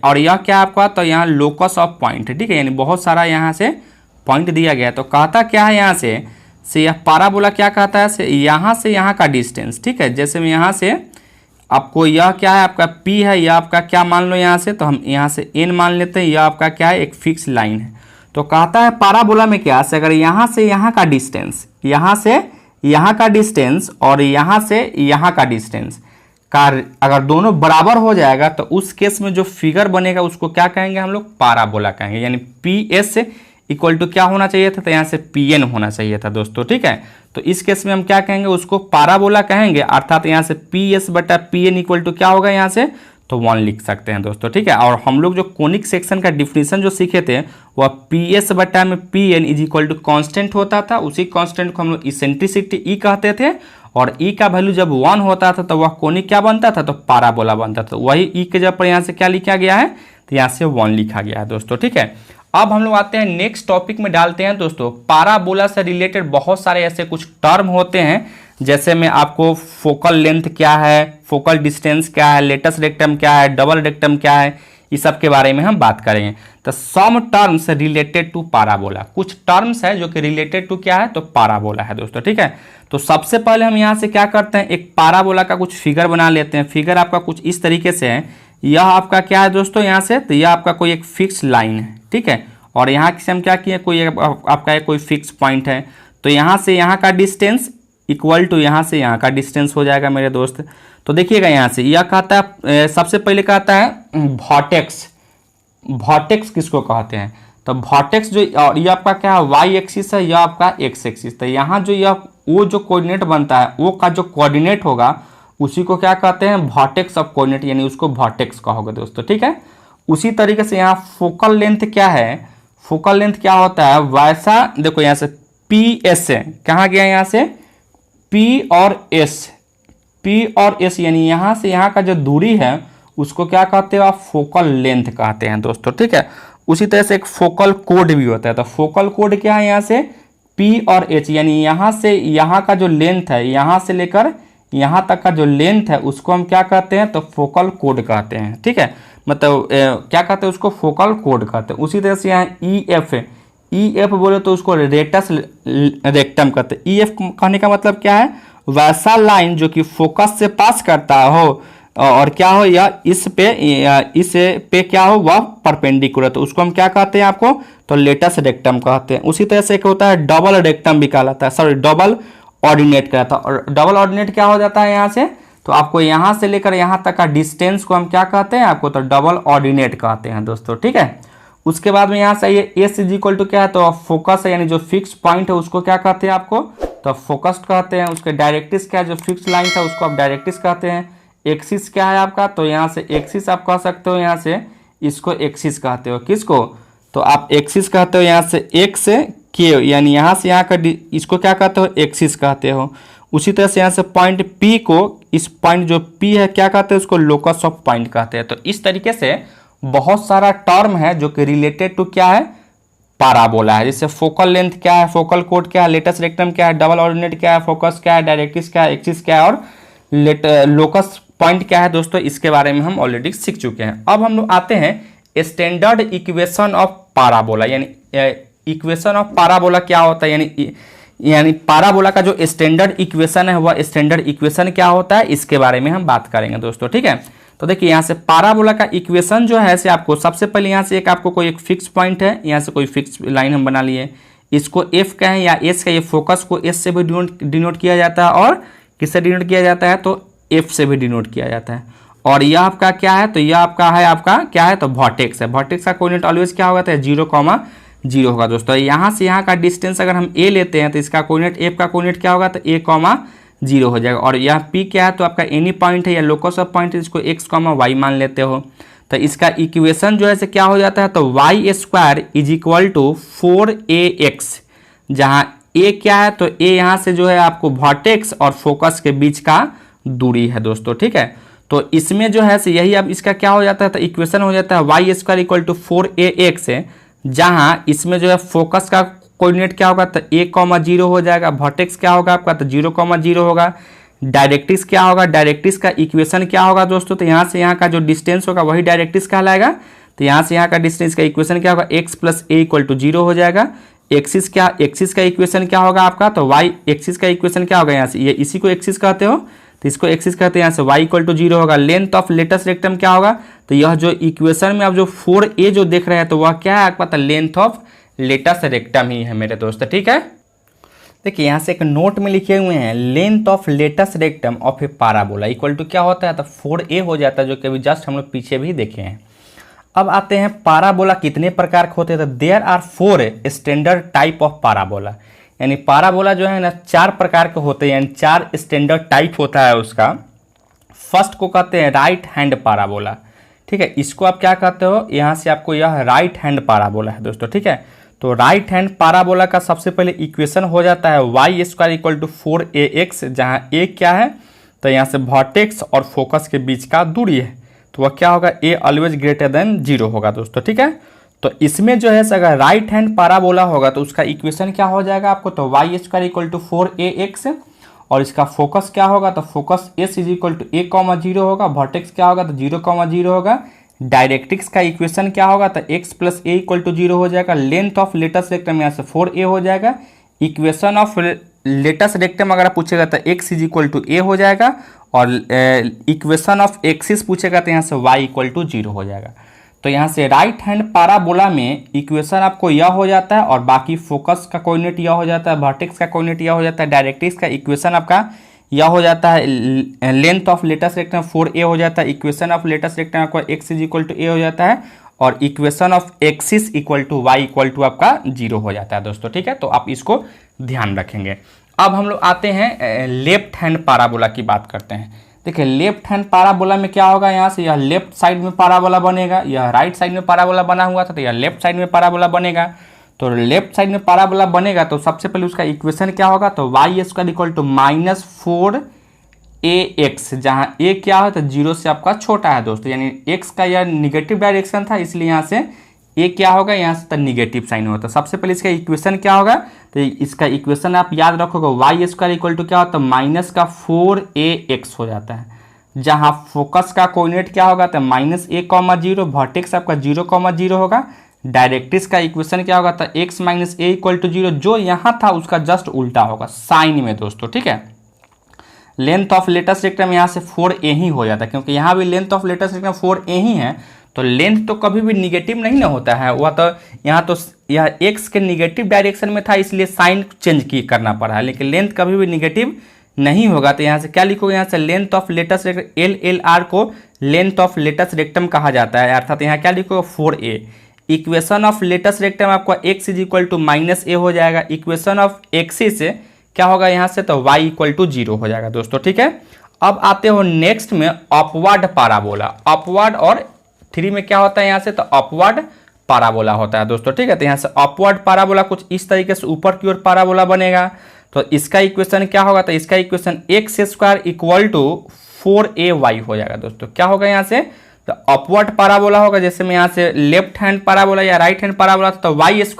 और यह क्या आपका, तो यहाँ लोकस ऑफ पॉइंट है, ठीक है, यानी बहुत सारा यहाँ से पॉइंट दिया गया है। तो कहता क्या है यहाँ से यह पाराबोला क्या कहता है से यहाँ का डिस्टेंस, ठीक है। जैसे मैं यहाँ से आपको यह क्या है आपका P है, यह आपका क्या मान लो यहाँ से, तो हम यहाँ से N मान लेते हैं, यह आपका क्या है एक फिक्स लाइन है। तो कहता है पाराबोला में क्या से, अगर यहाँ से यहाँ का डिस्टेंस, यहाँ से यहाँ का डिस्टेंस और यहाँ से यहाँ का डिस्टेंस का अगर दोनों बराबर हो जाएगा तो उस केस में जो फिगर बनेगा उसको क्या कहेंगे हम लोग, पाराबोला कहेंगे। यानी PS इक्वल टू क्या होना चाहिए था, तो यहाँ से PN होना चाहिए था दोस्तों, ठीक है। तो इस केस में हम क्या कहेंगे, उसको पाराबोला कहेंगे, अर्थात यहाँ से PS बटा PN इक्वल टू क्या होगा यहाँ से, तो 1 लिख सकते हैं दोस्तों, ठीक है। और हम लोग जो कोनिक सेक्शन का डिफिनीशन जो सीखे थे वह PS बटा में PN is equal to constant होता था। उसी कॉन्स्टेंट को हम लोग इसेंट्रिसिटी E कहते थे और E का वैल्यू जब 1 होता था तो वह कोनिक क्या बनता था, तो पाराबोला बनता था। वही E के जब पर यहाँ से क्या लिखा गया है, तो यहाँ से 1 लिखा गया है दोस्तों, ठीक है। अब हम लोग आते हैं नेक्स्ट टॉपिक में डालते हैं दोस्तों। पाराबोला से रिलेटेड बहुत सारे ऐसे कुछ टर्म होते हैं, जैसे में आपको फोकल लेंथ क्या है, फोकल डिस्टेंस क्या है, लेटस रेक्टम क्या है, डबल रेक्टम क्या है, इस सब के बारे में हम बात करेंगे। तो some terms related to parabola, कुछ टर्म्स है जो कि रिलेटेड टू क्या है, तो पाराबोला है दोस्तों, ठीक है। तो सबसे पहले हम यहाँ से क्या करते हैं, एक पाराबोला का कुछ फिगर बना लेते हैं। फिगर आपका कुछ इस तरीके से है, यह आपका क्या है दोस्तों, यहाँ से तो यह आपका कोई एक फिक्स लाइन है, ठीक है। और यहाँ से हम क्या किए, कोई आपका कोई फिक्स पॉइंट है, तो यहाँ से यहाँ का डिस्टेंस इक्वल टू यहाँ से यहाँ का डिस्टेंस हो जाएगा मेरे दोस्त। तो देखिएगा यहाँ से यह कहता है, सबसे पहले कहता है वॉर्टेक्स। वॉर्टेक्स किसको कहते हैं, तो वॉर्टेक्स जो, और ये आपका क्या है वाई एक्सिस है, यह आपका एक्स एक्सिस। तो यहाँ जो यह वो जो कोऑर्डिनेट बनता है, वो का जो कोऑर्डिनेट होगा उसी को क्या कहते हैं, वॉर्टेक्स ऑफ कोऑर्डिनेट, यानी उसको वॉर्टेक्स कहोगे दोस्तों, ठीक है। उसी तरीके से यहाँ फोकल लेंथ क्या है, फोकल लेंथ क्या होता है, वैसा देखो यहाँ से PS है, कहाँ गया यहाँ से P और S, यानी यहाँ से यहाँ का जो दूरी है उसको क्या कहते हो आप, फोकल लेंथ कहते हैं दोस्तों, ठीक है। उसी तरह से एक फोकल कोड भी होता है। तो फोकल कोड क्या है, यहाँ से P और H, यानी यहाँ से यहाँ का जो लेंथ है, यहाँ से लेकर यहाँ तक का जो लेंथ है उसको हम क्या कहते हैं, तो फोकल कोड कहते हैं, ठीक है। मतलब क्या कहते हैं उसको, फोकल कोड कहते हैं। उसी तरह से यहाँ EF है, EF बोले तो उसको रेटस रेक्टम कहते हैं। EF कहने का मतलब क्या है, वैसा लाइन जो कि फोकस से पास करता हो और क्या हो, या इस पे क्या हो, वह परपेंडिकुलर, तो उसको हम क्या कहते हैं आपको, तो लेटस रेक्टम कहते हैं। उसी तरह से एक होता है डबल रेक्टम भी कहलाता है, सॉरी डबल ऑर्डिनेट कहता है। और डबल ऑर्डिनेट क्या हो जाता है यहाँ से, तो आपको यहाँ से लेकर यहाँ तक का डिस्टेंस को हम क्या कहते हैं आपको, तो डबल ऑर्डिनेट कहते हैं दोस्तों, ठीक है। उसके बाद में यहाँ से ये एस इज इक्वल टू क्या है, तो फोकस है, यानी जो फिक्स पॉइंट है उसको क्या कहते हैं आपको, तो फोकस्ड कहते हैं। उसके डायरेक्ट्रिक्स क्या है, जो फिक्स लाइन था उसको आप डायरेक्ट्रिक्स कहते हैं। एक्सिस क्या है आपका, तो यहाँ से एक्सिस आप कह सकते हो, यहाँ से इसको एक्सिस कहते हो, किसको, तो आप एक्सिस कहते हो यहाँ से एक से के, यानी यहाँ से यहाँ का इसको क्या कहते हो, एक्सिस कहते हो। उसी तरह से यहाँ से पॉइंट P को, इस पॉइंट जो P है क्या कहते हैं, उसको लोकस ऑफ पॉइंट कहते हैं। तो इस तरीके से बहुत सारा टर्म है जो कि रिलेटेड टू क्या है, पाराबोला है। जैसे फोकल लेंथ क्या है, फोकल कोड क्या है, लेटस रेक्टम क्या है, डबल ऑर्डिनेट क्या है, फोकस क्या है, डायरेक्ट्रिक्स क्या है, एक्सिस क्या है, और लोकस पॉइंट क्या है दोस्तों, इसके बारे में हम ऑलरेडी सीख चुके हैं। अब हम लोग आते हैं स्टैंडर्ड इक्वेशन ऑफ पाराबोला, यानी इक्वेशन ऑफ पाराबोला क्या होता है, यानी यानी पाराबोला का जो स्टैंडर्ड इक्वेशन है वह स्टैंडर्ड इक्वेशन क्या होता है, इसके बारे में हम बात करेंगे दोस्तों। ठीक है, तो देखिए यहाँ से पाराबोला का इक्वेशन जो है से आपको सबसे पहले यहाँ से एक आपको कोई एक फिक्स पॉइंट है, यहाँ से कोई फिक्स लाइन हम बना लिए, इसको एफ का है या एस का, ये फोकस को एस से भी डिनोट किया जाता है और किससे डिनोट किया जाता है, तो एफ से भी डिनोट किया जाता है। और यह आपका क्या है, तो यह आपका क्या है, तो वर्टेक्स है। वर्टेक्स का कोऑर्डिनेट ऑलवेज क्या होगा, तो 0,0 होगा दोस्तों। यहाँ से यहाँ का डिस्टेंस अगर हम ए लेते हैं तो इसका कोऑर्डिनेट एफ का कोऑर्डिनेट क्या होगा, तो a,0 हो जाएगा। और यहाँ पी क्या है, तो आपका एनी पॉइंट है या लोकस ऑफ पॉइंट है, इसको x, y मान लेते हो। तो इसका इक्वेशन जो है से क्या हो जाता है, तो y² = 4ax, जहाँ a क्या है, तो a यहाँ से जो है आपको वर्टेक्स और फोकस के बीच का दूरी है दोस्तों। ठीक है, तो इसमें जो है से यही अब इसका क्या हो जाता है, तो इक्वेशन हो जाता है y² = 4ax है, जहाँ इसमें जो है फोकस का कोऑर्डिनेट क्या होगा, तो a,0 हो जाएगा। वर्टेक्स क्या होगा आपका, तो 0,0 होगा। डायरेक्ट्रिक्स क्या होगा, डायरेक्ट्रिक्स का इक्वेशन क्या होगा दोस्तों, तो यहाँ से यहाँ का जो डिस्टेंस होगा वही डायरेक्ट्रिक्स कहलाएगा। तो यहाँ से यहाँ का डिस्टेंस का इक्वेशन क्या होगा, x + a = 0 हो जाएगा। एक्सिस का इक्वेशन क्या होगा आपका, तो y एक्सिस का इक्वेशन क्या होगा, यहाँ से ये इसी को एक्सिस कहते हो, तो इसको एक्सिस कहते हैं। यहाँ से y = 0 होगा। लेंथ ऑफ लेटस रेक्टम क्या होगा, तो यह जो इक्वेशन में आप जो 4a जो देख रहे हैं तो वह क्या है आपका, तो लेंथ ऑफ लेटस रेक्टम ही है मेरे दोस्त। ठीक है, देखिए यहाँ से एक नोट में लिखे हुए हैं, length of latus rectum of a parabola equal to क्या होता है, तो 4a हो जाता है, जो कि अभी जस्ट हम लोग पीछे भी देखे हैं। अब आते हैं पाराबोला कितने प्रकार के होते हैं, तो there are 4 standard type of parabola, यानी पाराबोला जो है ना 4 प्रकार के होते हैं, यानी 4 स्टैंडर्ड टाइप होता है उसका। फर्स्ट को कहते हैं राइट हैंड पाराबोला। ठीक है, इसको आप क्या कहते हो, यहाँ से आपको यह राइट हैंड पाराबोला है दोस्तों। ठीक है, तो राइट हैंड पाराबोला का सबसे पहले इक्वेशन हो जाता है y² = 4ax, जहाँ a क्या है, तो यहाँ से वर्टेक्स और फोकस के बीच का दूरी है, तो वह क्या होगा, a ऑलवेज > 0 होगा दोस्तों। ठीक है, तो इसमें जो है अगर राइट हैंड पाराबोला होगा तो उसका इक्वेशन क्या हो जाएगा आपको, तो y² = 4ax, और इसका फोकस क्या होगा, तो फोकस s = a,0 होगा। वर्टेक्स क्या होगा, तो 0,0 होगा। डायरेक्ट्रिक्स का इक्वेशन क्या होगा, तो x + a = 0 हो जाएगा। लेंथ ऑफ लेटस रेक्टम यहाँ से 4a हो जाएगा। इक्वेशन ऑफ लेटस रेक्टम अगर पूछेगा तो x = a हो जाएगा, और इक्वेशन ऑफ एक्सिस पूछेगा तो यहाँ से y = 0 हो जाएगा। तो यहाँ से राइट हैंड पाराबोला में इक्वेशन आपको यह हो जाता है, और बाकी फोकस का कोऑर्डिनेट यह हो जाता है, वर्टेक्स का कोऑर्डिनेट यह हो जाता है, डायरेक्ट्रिक्स का इक्वेशन आपका यह हो जाता है, length of latus rectum 4a हो जाता है। इक्वेशन ऑफ लेटस रेक्टम आपका x = a हो जाता है, और इक्वेशन ऑफ एक्सिस = y = आपका 0 हो जाता है दोस्तों। ठीक है, तो आप इसको ध्यान रखेंगे। अब हम लोग आते हैं लेफ्ट हैंड पाराबोला की बात करते हैं। देखिए लेफ्ट हैंड पाराबोला में क्या होगा, यहाँ से यह लेफ्ट साइड में पाराबोला बनेगा, यह राइट साइड में पाराबोला बना हुआ था, तो यह लेफ्ट साइड में पाराबोला बनेगा। तो लेफ्ट साइड में पाराबोला बनेगा तो सबसे पहले उसका इक्वेशन क्या होगा, तो y² = -4ax, जहाँ a क्या है, तो 0 से आपका छोटा है दोस्तों, यानी x का यह निगेटिव डायरेक्शन था, इसलिए यहाँ से a क्या होगा, यहाँ से निगेटिव साइन होता है। सबसे पहले इसका इक्वेशन क्या होगा, तो इसका इक्वेशन आप याद रखोगे, y² क्या होता है, -4ax हो जाता है, जहाँ फोकस का कोऑर्डिनेट क्या होगा, तो -a,0, वर्टेक्स आपका 0,0 होगा। डायरेक्ट्रिक्स का इक्वेशन क्या होगा, तो x - a = 0, जो यहाँ था उसका जस्ट उल्टा होगा साइन में दोस्तों। ठीक है, लेंथ ऑफ लेटस रेक्टम यहाँ से 4a ही हो जाता है, क्योंकि यहाँ भी length of latus rectum 4a ही है, तो लेंथ तो कभी भी निगेटिव नहीं ना होता है, वह तो यहाँ तो यह x के निगेटिव डायरेक्शन में था, इसलिए साइन चेंज करना पड़ा है, लेकिन लेंथ कभी भी निगेटिव नहीं होगा। तो यहाँ से क्या लिखोगे, यहाँ से length of latus rectum LLR को लेंथ ऑफ लेटस रेक्टम कहा जाता है, अर्थात यहाँ क्या लिखोगे 4a। Equation of latus rectum आपका x = -a हो जाएगा। इक्वेशन ऑफ एक्सिस से क्या होगा यहाँ से, तो y = 0 हो जाएगा दोस्तों। ठीक है, अब आते हो नेक्स्ट में अपवर्ड पाराबोला। अपवर्ड और 3 में क्या होता है यहाँ से, तो अपवर्ड पाराबोला होता है दोस्तों। ठीक है, तो यहाँ से अपवर्ड पाराबोला कुछ इस तरीके से ऊपर की ओर पाराबोला बनेगा। तो इसका इक्वेशन क्या होगा, तो इसका इक्वेशन x² = 4ay हो जाएगा दोस्तों। क्या होगा यहाँ से, तो अपवर्ड पाराबोला होगा, जैसे मैं यहाँ से लेफ्ट हैंड पाराबोला या राइट हैंड पाराबोला था तो y² =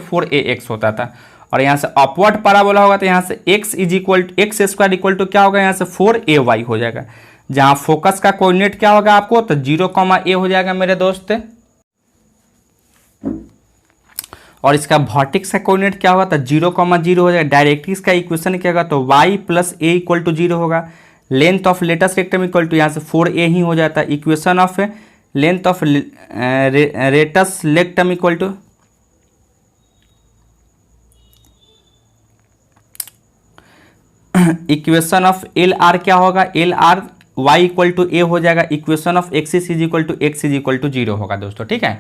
4ax होता था, और यहाँ से अपवर्ड पाराबोला होगा तो यहाँ से x² क्या होगा, यहाँ से 4ay हो जाएगा, जहाँ फोकस का कोऑर्डिनेट क्या होगा आपको, तो 0,a हो जाएगा मेरे दोस्त। और इसका वर्टेक्स का कोऑर्डिनेट क्या होगा, तो 0,0 हो जाएगा। डायरेक्ट्रिक्स का इक्वेशन क्या होगा, तो y plus A equal to 0 होगा। Length of latus rectum equal to यहाँ से 4a ही हो जाता है। Equation of length of latus rectum equal to equation of L R क्या होगा, L R y equal to A हो जाएगा। Equation of axis is equal to X is equal to 0 होगा दोस्तों, ठीक है।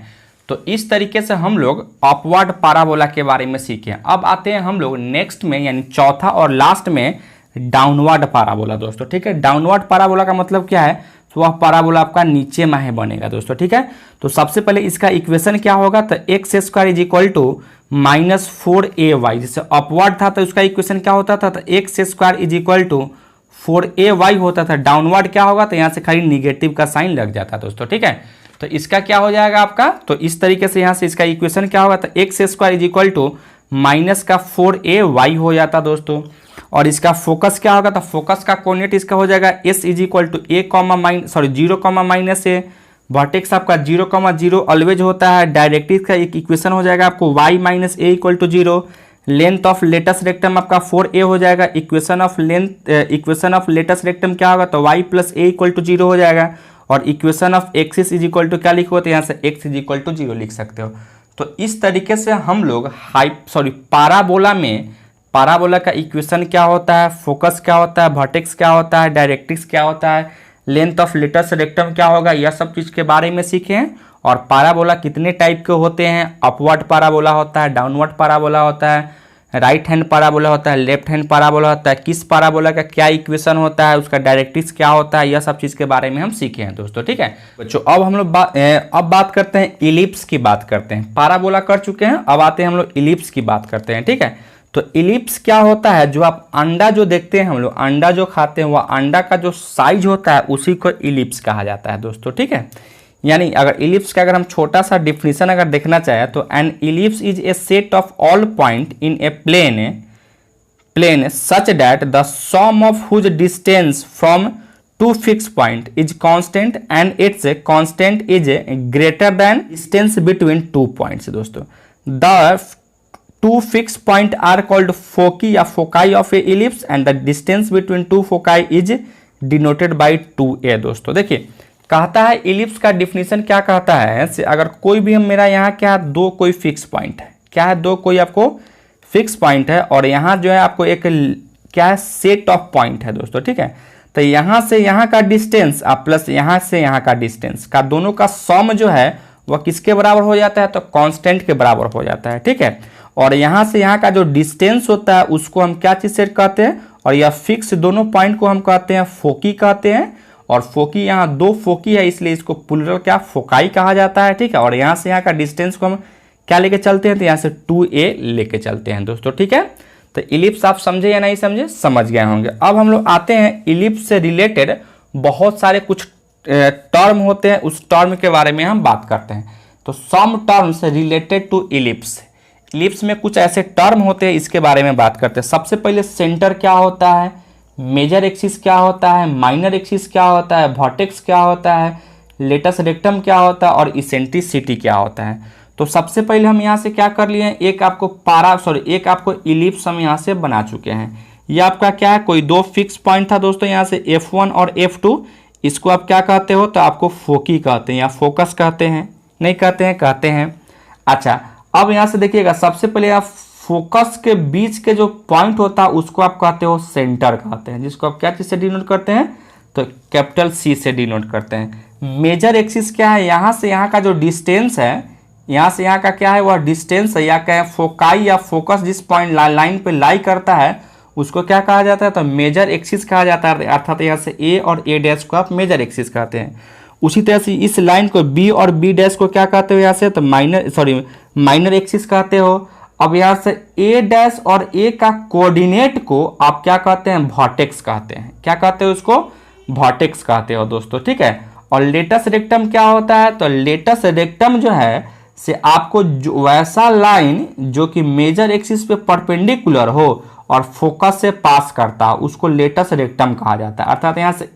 तो इस तरीके से हम लोग अपवर्ड पाराबोला के बारे में सीखे। अब आते हैं हम लोग नेक्स्ट में, यानी चौथा और लास्ट में, डाउनवर्ड पाराबोला दोस्तों, ठीक है। डाउनवर्ड पाराबोला का मतलब क्या है, तो वह पाराबोला आपका नीचे माहे बनेगा दोस्तों, ठीक है। तो सबसे पहले इसका इक्वेशन क्या होगा, तो x square is equal to -4ay। जैसे अपवर्ड था तो उसका इक्वेशन क्या होता था, तो x square is equal to 4ay होता था। डाउनवर्ड क्या होगा, तो यहाँ से खाली निगेटिव का साइन लग जाता दोस्तों, ठीक है। तो इसका क्या हो जाएगा आपका, तो इस तरीके से यहाँ से इसका इक्वेशन क्या होगा, तो x square is equal to minus का 4ay हो जाता दोस्तों। और इसका फोकस क्या होगा, तो फोकस का कोऑर्डिनेट इसका हो जाएगा s is equal to a, 0,- vertex आपका 0,0 ऑलवेज होता है। डायरेक्ट्रिक्स का एक इक्वेशन हो जाएगा आपको y minus a equal to 0। Length of latus rectum आपका 4a हो जाएगा। इक्वेशन ऑफ लेटस रेक्टम क्या होगा, तो y plus A equal to 0 हो जाएगा। और equation of axis is equal to क्या लिखो, तो यहाँ से x इज इक्वल टू 0 लिख सकते हो। तो इस तरीके से हम लोग पाराबोला में, पाराबोला का इक्वेशन क्या होता है, फोकस क्या होता है, वर्टेक्स क्या होता है, डायरेक्ट्रिक्स क्या होता है, लेंथ ऑफ लेटस रेक्टम क्या होगा, यह सब चीज़ के बारे में सीखे हैं। और पाराबोला कितने टाइप के होते हैं, अपवर्ड पाराबोला होता है, डाउनवर्ड पाराबोला होता है, राइट हैंड पाराबोला होता है, लेफ्ट हैंड पाराबोला होता है, किस पाराबोला का क्या इक्वेशन होता है, उसका डायरेक्ट्रिक्स क्या होता है, यह सब चीज़ के बारे में हम सीखे हैं दोस्तों, ठीक है बच्चों। अब हम लोग बात करते हैं इलिप्स की बात करते हैं। पाराबोला कर चुके हैं, अब आते हैं हम लोग इलिप्स की बात करते हैं, ठीक है। तो इलिप्स क्या होता है, जो आप अंडा जो देखते हैं हम लोग, अंडा जो खाते हैं, वह अंडा का जो साइज होता है उसी को इलिप्स कहा जाता है दोस्तों, ठीक है। यानी अगर इलिप्स का अगर हम छोटा सा डिफिनीशन अगर देखना चाहें, तो an ellipse is a set of all point in a plane such that the sum of whose distance from two fix point is constant and its constant is greater than distance between two points दोस्तों। The two fixed point are called foci या foci of a ellipse and the distance between two foci is denoted by 2a दोस्तों। देखिए कहता है ellipse का definition क्या कहता है, अगर कोई भी हम मेरा यहाँ क्या दो कोई फिक्स पॉइंट है, क्या है दो कोई आपको फिक्स पॉइंट है, और यहाँ जो है आपको एक क्या है सेट ऑफ पॉइंट है दोस्तों, ठीक है। तो यहाँ से यहाँ का डिस्टेंस आप प्लस यहाँ से यहाँ का डिस्टेंस का दोनों का सम जो है वह किसके बराबर हो जाता है, तो कांस्टेंट के बराबर हो जाता है, ठीक है। और यहाँ से यहाँ का जो डिस्टेंस होता है उसको हम क्या चीज़ से कहते हैं, और यह फिक्स दोनों पॉइंट को हम कहते हैं फोकी कहते हैं। और फोकी यहाँ दो फोकी है इसलिए इसको प्लुरल क्या फोकाई कहा जाता है, ठीक है। और यहाँ से यहाँ का डिस्टेंस को हम क्या लेके चलते हैं, तो यहाँ से 2a लेके चलते हैं दोस्तों, ठीक है। तो इलिप्स आप समझे या नहीं समझे, समझ गए होंगे। अब हम लोग आते हैं इलिप्स से रिलेटेड बहुत सारे कुछ टर्म होते हैं, उस टर्म के बारे में हम बात करते हैं। तो some terms related to ellipse, ellipse में कुछ ऐसे टर्म होते हैं, इसके बारे में बात करते हैं। सबसे पहले सेंटर क्या होता है, मेजर एक्सिस क्या होता है, माइनर एक्सिस क्या होता है, वर्टेक्स क्या होता है, लेटस रेक्टम क्या होता है, और इसेंट्रिसिटी क्या होता है। तो सबसे पहले हम यहाँ से क्या कर लिए हैं, एक आपको इलिप्स हम यहाँ से बना चुके हैं। ये आपका क्या है, कोई दो फिक्स पॉइंट था दोस्तों, यहाँ से F1 और F2, इसको आप क्या कहते हो, तो आपको फोकी कहते हैं या फोकस कहते हैं, नहीं कहते हैं, कहते हैं। अच्छा अब यहाँ से देखिएगा, सबसे पहले आप फोकस के बीच के जो पॉइंट होता है उसको आप कहते हो सेंटर कहते हैं, जिसको आप क्या चीज़ से डिनोट करते हैं, तो कैपिटल C से डिनोट करते हैं। मेजर एक्सिस क्या है, यहाँ से यहाँ का जो डिस्टेंस है, यहाँ से यहाँ का क्या है वह डिस्टेंस है, या क्या है फोकाई या फोकस जिस पॉइंट लाइन पे लाई करता है उसको क्या कहा जाता है, तो मेजर एक्सिस कहा जाता है। अर्थात यहाँ से A और A' को आप मेजर एक्सिस कहते हैं। उसी तरह से इस लाइन को B और B' को क्या कहते हो यहाँ से, तो माइनर एक्सिस कहते हो। अब यहाँ से A' और A का कोऑर्डिनेट को आप क्या कहते हैं, वर्टेक्स कहते हैं। क्या कहते हो उसको, वर्टेक्स कहते हो दोस्तों, ठीक है। और लेटस रेक्टम क्या होता है, तो लेटस रेक्टम जो है से आपको वैसा लाइन जो कि मेजर एक्सिस पे परपेंडिकुलर हो और फोकस से पास करता है उसको लेटस रेक्टम कहा जाता है। अर्थात यहाँ से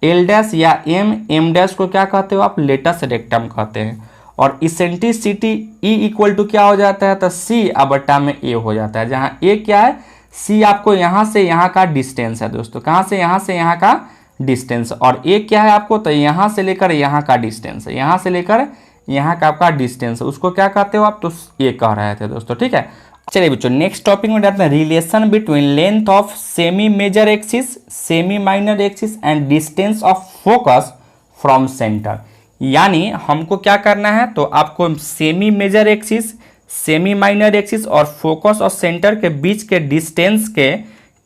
L' या M' को क्या कहते हो आप, लेटस रेक्टम कहते हैं। और इसेंट्रिसिटी ई इक्वल टू क्या हो जाता है, तो सी बटा में ए हो जाता है, जहाँ ए क्या है, सी आपको यहाँ से यहाँ का डिस्टेंस है दोस्तों, कहाँ से यहाँ का डिस्टेंस, और ए क्या है आपको, तो यहाँ से लेकर यहाँ का डिस्टेंस है, यहाँ से लेकर यहाँ का आपका डिस्टेंस है, उसको क्या कहते हो आप, तो ये कह रहे थे दोस्तों, ठीक है। चलिए बच्चों नेक्स्ट टॉपिक में जाते हैं, relation between length of semi major axis, semi minor axis and distance of focus from centre. यानी हमको क्या करना है, तो आपको semi major axis, semi minor axis और फोकस और सेंटर के बीच के डिस्टेंस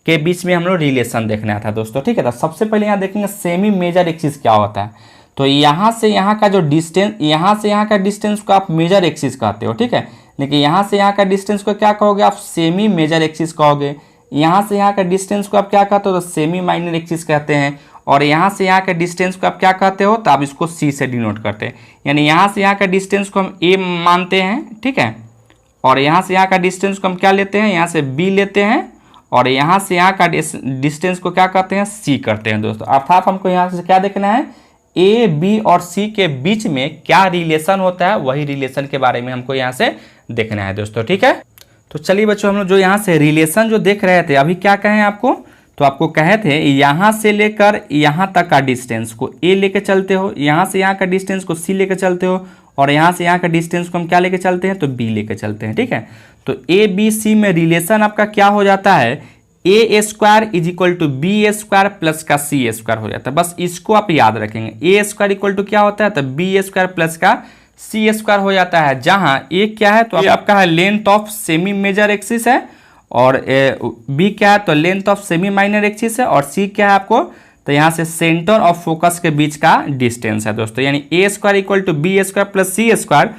के बीच में हम लोग रिलेशन देखना था दोस्तों, ठीक है। तो सबसे पहले यहाँ देखेंगे सेमी मेजर एक्सिस क्या होता है, तो यहाँ से यहाँ का जो डिस्टेंस, यहाँ से यहाँ का डिस्टेंस को आप मेजर एक्सिस कहते हो, ठीक है, लेकिन यहाँ से यहाँ का डिस्टेंस को क्या कहोगे आप, सेमी मेजर एक्सिस कहोगे। यहाँ से यहाँ का डिस्टेंस को आप क्या कहते हो, तो सेमी माइनर एक्सिस कहते हैं, और यहाँ से यहाँ के डिस्टेंस को आप क्या कहते हो, तो आप इसको सी से डिनोट करते हैं, यानी यहाँ से यहाँ का डिस्टेंस को हम ए मानते हैं, ठीक है, और यहाँ से यहाँ का डिस्टेंस को हम क्या लेते हैं, यहाँ से बी लेते हैं, और यहाँ से यहाँ का डिस्टेंस को क्या कहते हैं, सी करते हैं दोस्तों। अर्थात हमको यहाँ से क्या देखना है, ए बी और सी के बीच में क्या रिलेशन होता है, वही रिलेशन के बारे में हमको यहाँ से देखना है दोस्तों, ठीक है। तो चलिए बच्चों हम लोग जो यहाँ से रिलेशन जो देख रहे थे, अभी क्या कहें आपको, तो आपको कहे थे यहाँ से लेकर यहाँ तक का डिस्टेंस को ए लेके चलते हो, यहाँ से यहाँ का डिस्टेंस को सी लेके चलते हो, और यहाँ से यहाँ का डिस्टेंस को हम क्या लेके चलते हैं, तो बी लेके चलते हैं, ठीक है। तो ए बी सी में रिलेशन आपका क्या हो जाता है, A square is equal to B square plus का सी स्क्वायर हो जाता है, बस इसको आप याद रखेंगे। ए स्क्वायर इक्वल टू क्या होता है, तो बी स्क्वायर प्लस का सी स्क्वायर हो जाता है, जहां ए क्या है, तो आपका है length of semi major axis है, और बी क्या है, तो length of semi minor axis है, और सी क्या है आपको, तो यहाँ से सेंटर ऑफ फोकस के बीच का डिस्टेंस है दोस्तों। यानी A square equal to B square plus C square,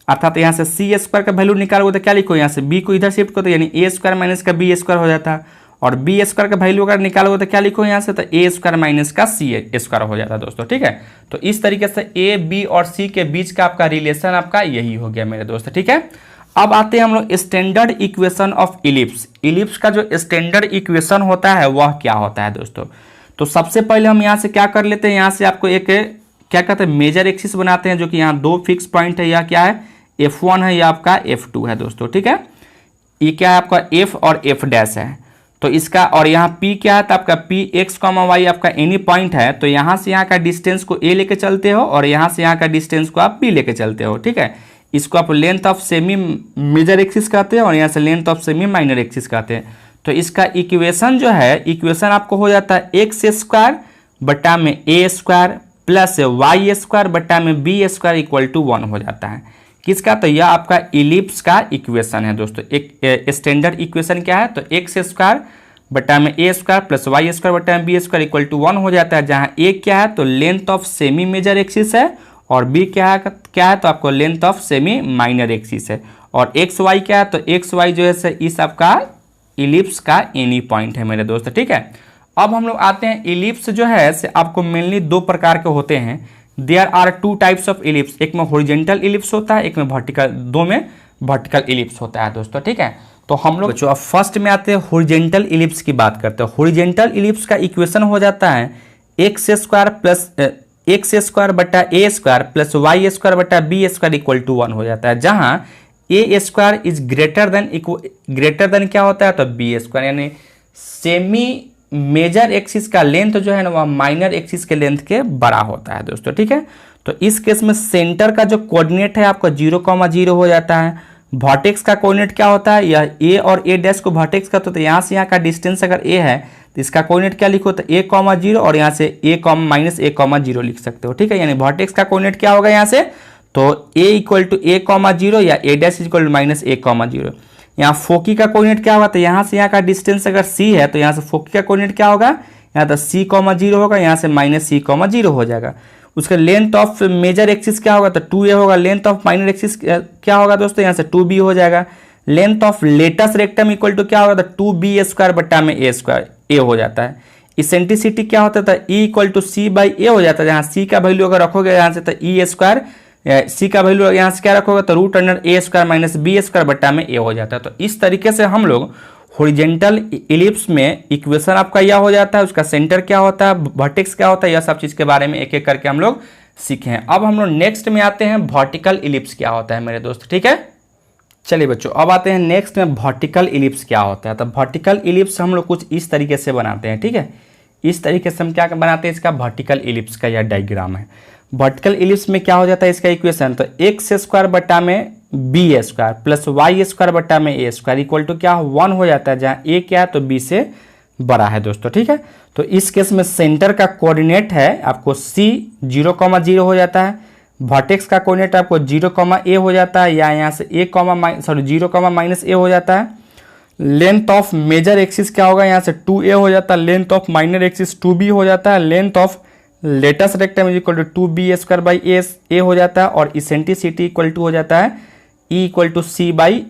अर्थात यहाँ से सी स्क्वायर का वैल्यू निकालोगे तो क्या लिखो, यहाँ से बी को इधर शिफ्ट करो, यानी ए स्क्वायर माइनस का बी स्क्वायर हो जाता है, और बी स्क्वायर का वैल्यू अगर निकालोगे तो क्या लिखो यहाँ से, तो ए स्क्वायर माइनस का सी स्क्वायर हो जाता है दोस्तों, ठीक है। तो इस तरीके से ए बी और सी के बीच का आपका रिलेशन आपका यही हो गया मेरे दोस्त, ठीक है। अब आते हैं हम लोग standard equation of ellipse. Ellipse का जो स्टैंडर्ड इक्वेशन होता है वह क्या होता है दोस्तों। तो सबसे पहले हम यहाँ से क्या कर लेते हैं, यहाँ से आपको एक क्या कहते हैं मेजर एक्सिस बनाते हैं, जो कि यहाँ दो फिक्स पॉइंट है, या क्या है F1 है या आपका F2 है दोस्तों, ठीक है। ये क्या है आपका F और F डैश है, तो इसका, और यहाँ P क्या है, तो आपका P x, y आपका एनी पॉइंट है, तो यहाँ से यहाँ का डिस्टेंस को A लेके चलते हो, और यहाँ से यहाँ का डिस्टेंस को आप B लेके चलते हो, ठीक है। इसको आप length of semi major axis कहते हैं, और यहाँ से length of semi minor axis कहते हैं। तो इसका इक्वेशन जो है, इक्वेशन आपको हो जाता है एक्स स्क्वायर बटा में ए स्क्वायर प्लस वाई स्क्वायर बटा में बी स्क्वायर इक्वल टू 1 हो जाता है। किसका, तो यह आपका इलिप्स का इक्वेशन है दोस्तों। एक स्टैंडर्ड इक्वेशन क्या है, तो एक्स स्क्वायर बटा में ए स्क्वायर प्लस वाई स्क्वायर बटा में बी स्क्वायर इक्वल टू 1 हो जाता है, जहाँ ए क्या है, तो length of semi major axis है, और बी क्या है तो आपको length of semi minor axis है, और एक्स वाई क्या है, तो एक्स वाई जो है इस आपका इलिप्स का एनी पॉइंट है मेरे दोस्त, ठीक है। अब हम लोग आते हैं, इलिप्स जो है से आपको मेनली दो प्रकार के होते हैं। There are two types of ellipse, एक में हॉरिजॉन्टल इलिप्स होता है, एक में वर्टिकल, दो में वर्टिकल इलिप्स होता है दोस्तों, ठीक है। तो हम लोग जो फर्स्ट में आते हैं हॉरिजॉन्टल इलिप्स की बात करते हैं। हॉरिजॉन्टल इलिप्स का इक्वेशन हो जाता है x square plus x square बटा ए स्क्वायर प्लस वाई स्क्वायर बटा बी स्क्वायर इक्वल टू 1 हो जाता है, जहाँ ए स्क्वायर इज ग्रेटर देन क्या होता है, तो बी स्क्वायर, यानी सेमी मेजर एक्सिस का लेंथ जो है ना वह माइनर एक्सिस के लेंथ के बड़ा होता है दोस्तों, ठीक है। तो इस केस में सेंटर का जो कोऑर्डिनेट है आपका 0,0 हो जाता है। वर्टेक्स का कोऑर्डिनेट क्या होता है, यह ए और ए डैश को वर्टेक्स का, तो यहाँ से यहाँ का डिस्टेंस अगर ए है तो इसका कोऑर्डिनेट क्या लिखो, तो a,0, और यहाँ से a,-a,0 लिख सकते हो, ठीक है। यानी वर्टेक्स का कोऑर्डिनेट क्या होगा यहाँ से, तो a इक्वल टू a,0 या a dash equal to -a,0। यहाँ फोकी का कोऑर्डिनेट क्या होगा, तो यहाँ से यहाँ का डिस्टेंस अगर c है तो यहाँ से फोकी का कोऑर्डिनेट क्या होगा, यहाँ तो c,0 होगा, यहाँ से -c,0 हो जाएगा। उसका लेंथ ऑफ मेजर एक्सिस क्या होगा, तो 2a होगा। लेंथ ऑफ माइनर एक्सिस क्या होगा दोस्तों, यहाँ से 2b हो जाएगा। Length of latus rectum equal to क्या होगा, तो 2b स्क्वायर बटा में a स्क्वायर a हो जाता है। इसेंट्रिसिटी क्या होता है, तो e equal to c by a हो जाता है, जहाँ c का वैल्यू अगर रखोगे यहाँ से, तो e स्क्वायर, c का वैल्यू यहाँ से क्या रखोगे, तो √a square minus b square बटा में a हो जाता है। तो इस तरीके से हम लोग हॉरिजॉन्टल इलिप्स में इक्वेशन आपका यह हो जाता है, उसका सेंटर क्या होता है, वर्टेक्स क्या होता है, यह सब चीज़ के बारे में एक एक करके हम लोग सीखे हैं। अब हम लोग नेक्स्ट में आते हैं वर्टिकल इलिप्स क्या होता है मेरे दोस्त, ठीक है। चलिए बच्चों अब आते हैं नेक्स्ट में वर्टिकल इलिप्स क्या होता है। तो वर्टिकल इलिप्स हम लोग कुछ इस तरीके से बनाते हैं, ठीक है। इस तरीके से हम क्या बनाते हैं, इसका वर्टिकल इलिप्स का यह डायग्राम है। वर्टिकल इलिप्स में क्या हो जाता है इसका इक्वेशन, तो एक्स स्क्वायर बटा में b square plus Y square बटा में ए स्क्वायर इक्वल टू क्या 1 हो जाता है, जहाँ ए क्या है तो बी से बड़ा है दोस्तों, ठीक है। तो इस केस में सेंटर का कोऑर्डिनेट है आपको सी 0,0 हो जाता है, वर्टेक्स का कोऑर्डिनेट आपको 0,a हो जाता है, या यहाँ से 0,-a हो जाता है। लेंथ ऑफ मेजर एक्सिस क्या होगा, यहाँ से 2a हो जाता है, length of minor axis 2b हो जाता है, length of latus rectum equal to 2b square by A हो जाता है, और इसेंट्रिसिटी इक्वल टू हो जाता है E equal to C by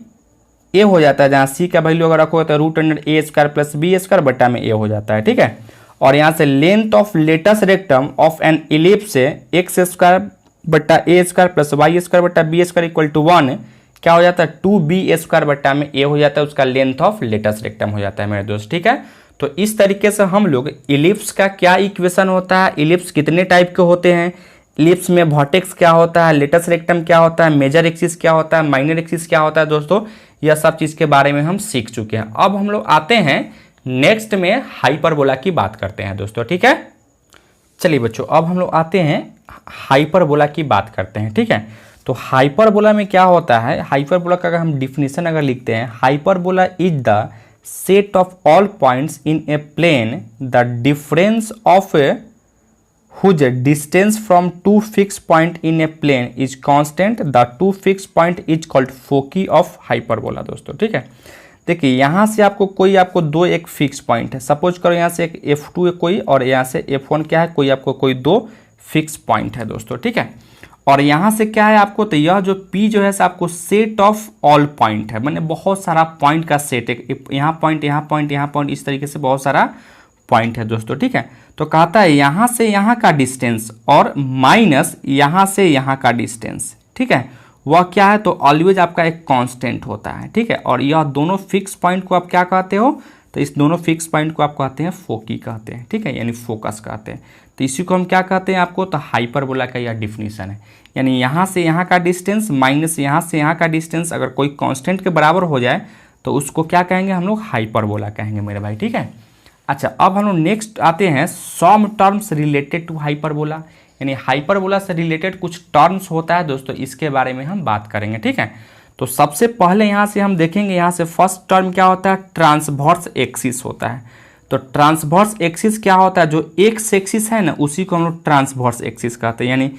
A हो जाता है, जहाँ सी का वैल्यू अगर रखोगे तो √a square plus B square बटा में ए हो जाता है, ठीक है। और यहाँ से length of latus rectum of N ellipse से एक्स स्क्वायर बटा ए स्क्वायर प्लस वाई स्क्वायर बटा बी स्क्वायर इक्वल टू 1 क्या हो जाता है 2b स्क्वायर बटा में ए हो जाता है, उसका लेंथ ऑफ लेटेस्ट रेक्टम हो जाता है मेरे दोस्त, ठीक है। तो इस तरीके से हम लोग इलिप्स का क्या इक्वेशन होता है, इलिप्स कितने टाइप के होते हैं, इलिप्स में वर्टेक्स क्या होता है, लेटेस्ट रेक्टम क्या होता है, मेजर एक्सिस क्या होता है, माइनर एक्सिस क्या होता है दोस्तों, यह सब चीज़ के बारे में हम सीख चुके हैं। अब हम लोग आते हैं नेक्स्ट में हाइपरबोला की बात करते हैं दोस्तों, ठीक है। चलिए बच्चों अब हम लोग आते हैं हाइपरबोला की बात करते हैं, ठीक है। तो हाइपरबोला में क्या होता है, हाइपरबोला का अगर हम डिफिनीशन अगर लिखते हैं, hyperbola is the set of all points in a plane the difference of whose distance from two fixed point in a plane is constant, the two fixed point is called foci of hyperbola दोस्तों, ठीक है। देखिए यहाँ से आपको दो एक fix point है, सपोज करो यहाँ से एक F2 है कोई, और यहाँ से F1 क्या है कोई, आपको कोई दो फिक्स पॉइंट है दोस्तों, ठीक है। और यहाँ से क्या है आपको, तो यह जो P जो है आपको सेट ऑफ ऑल पॉइंट है, मैंने बहुत सारा पॉइंट का सेट है, यहाँ पॉइंट यहाँ पॉइंट यहाँ पॉइंट, इस तरीके से बहुत सारा पॉइंट है दोस्तों, ठीक है। तो कहता है यहाँ से यहाँ का डिस्टेंस और माइनस यहाँ से यहाँ का डिस्टेंस, ठीक है, वह क्या है तो ऑलवेज आपका एक कांस्टेंट होता है, ठीक है। और यह दोनों फिक्स पॉइंट को आप क्या कहते हो, तो इस दोनों फिक्स पॉइंट को आप कहते हैं फोकी कहते हैं, ठीक है, यानी फोकस कहते हैं। तो इसी को हम क्या कहते हैं आपको, तो हाइपरबोला का यह डिफिनीशन है, यानी यहाँ से यहाँ का डिस्टेंस माइनस यहाँ से यहाँ का डिस्टेंस अगर कोई कांस्टेंट के बराबर हो जाए तो उसको क्या कहेंगे हम लोग, हाइपरबोला कहेंगे मेरे भाई, ठीक है। अच्छा अब हम लोग नेक्स्ट आते हैं some terms related to hyperbola, यानी हाइपरबोला से रिलेटेड कुछ टर्म्स होता है दोस्तों, इसके बारे में हम बात करेंगे, ठीक है। तो सबसे पहले यहाँ से हम देखेंगे, यहाँ से फर्स्ट टर्म क्या होता है, ट्रांसवर्स एक्सिस होता है। तो ट्रांसवर्स एक्सिस क्या होता है, जो एक्स एक्सिस है ना उसी को हम लोग ट्रांसवर्स एक्सिस कहते हैं, यानी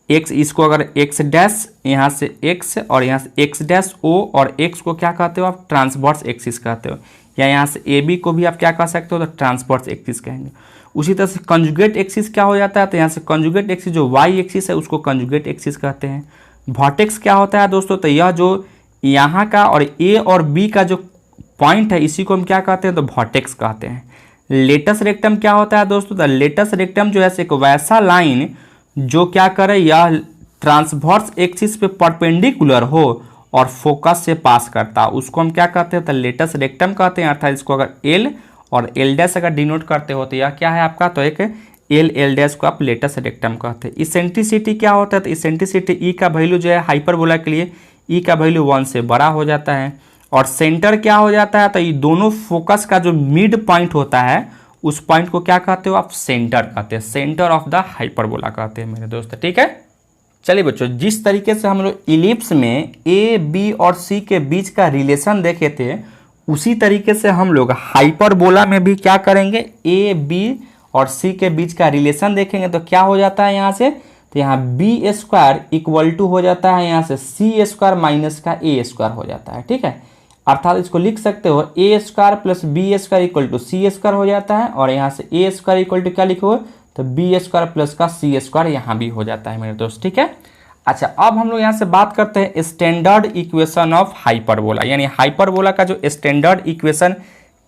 एक्स, इसको अगर एक्स डैश यहाँ से एक्स और यहाँ से एक्स डैश ओ, और एक्स को क्या कहते हो आप, ट्रांसवर्स एक्सिस कहते हो, या यहाँ से ए बी को भी आप क्या कह सकते हो, तो ट्रांसवर्स एक्सिस कहेंगे। उसी तरह से कंजुगेट एक्सिस क्या हो जाता है, तो यहाँ से कंजुगेट एक्सिस जो वाई एक्सिस है उसको कंजुगेट एक्सिस कहते हैं। वर्टेक्स क्या होता है दोस्तों, तो यह जो यहाँ का और ए और बी का जो पॉइंट है इसी को हम क्या कहते हैं, तो वर्टेक्स कहते हैं। लेटेस्ट रेक्टम क्या होता है दोस्तों, तो लेटेस्ट रेक्टम जो है एक वैसा लाइन जो क्या करे, यह ट्रांसवर्स एक्सिस पे परपेंडिकुलर हो और फोकस से पास करता है, उसको हम क्या कहते हैं, तो लेटेस्ट रेक्टम कहते हैं। अर्थात इसको अगर एल और एल डैश अगर डिनोट करते हो तो यह क्या है आपका, तो एक एल डैश को आप लेटेस्ट रेक्टम कहते हैं। इसेंट्रिसिटी क्या होता है, तो इसेंट्रिसिटी ई का वैल्यू जो है हाइपरबोला के लिए ई का वैल्यू 1 से बड़ा हो जाता है। और सेंटर क्या हो जाता है, तो ये दोनों फोकस का जो मिड पॉइंट होता है उस पॉइंट को क्या कहते हो आप, सेंटर कहते हैं, सेंटर ऑफ द हाइपरबोला कहते हैं मेरे दोस्त, ठीक है। चलिए बच्चों जिस तरीके से हम लोग इलिप्स में ए बी और सी के बीच का रिलेशन देखे थे उसी तरीके से हम लोग हाइपरबोला में भी क्या करेंगे, ए बी और सी के बीच का रिलेशन देखेंगे। तो क्या हो जाता है यहाँ से, तो यहाँ बी स्क्वायर इक्वल टू हो जाता है यहाँ से सी स्क्वायर माइनस का ए स्क्वायर हो जाता है, ठीक है। अर्थात इसको लिख सकते हो A square plus B square equal to C square हो जाता है, और यहाँ से ए स्क्वायर इक्वल टू क्या लिखो, तो बी स्क्वायर प्लस का सी स्क्वायर यहाँ भी हो जाता है मेरे दोस्त, ठीक है। अच्छा अब हम लोग यहाँ से बात करते हैं स्टैंडर्ड इक्वेशन ऑफ हाइपरबोला, यानी हाइपरबोला का जो स्टैंडर्ड इक्वेशन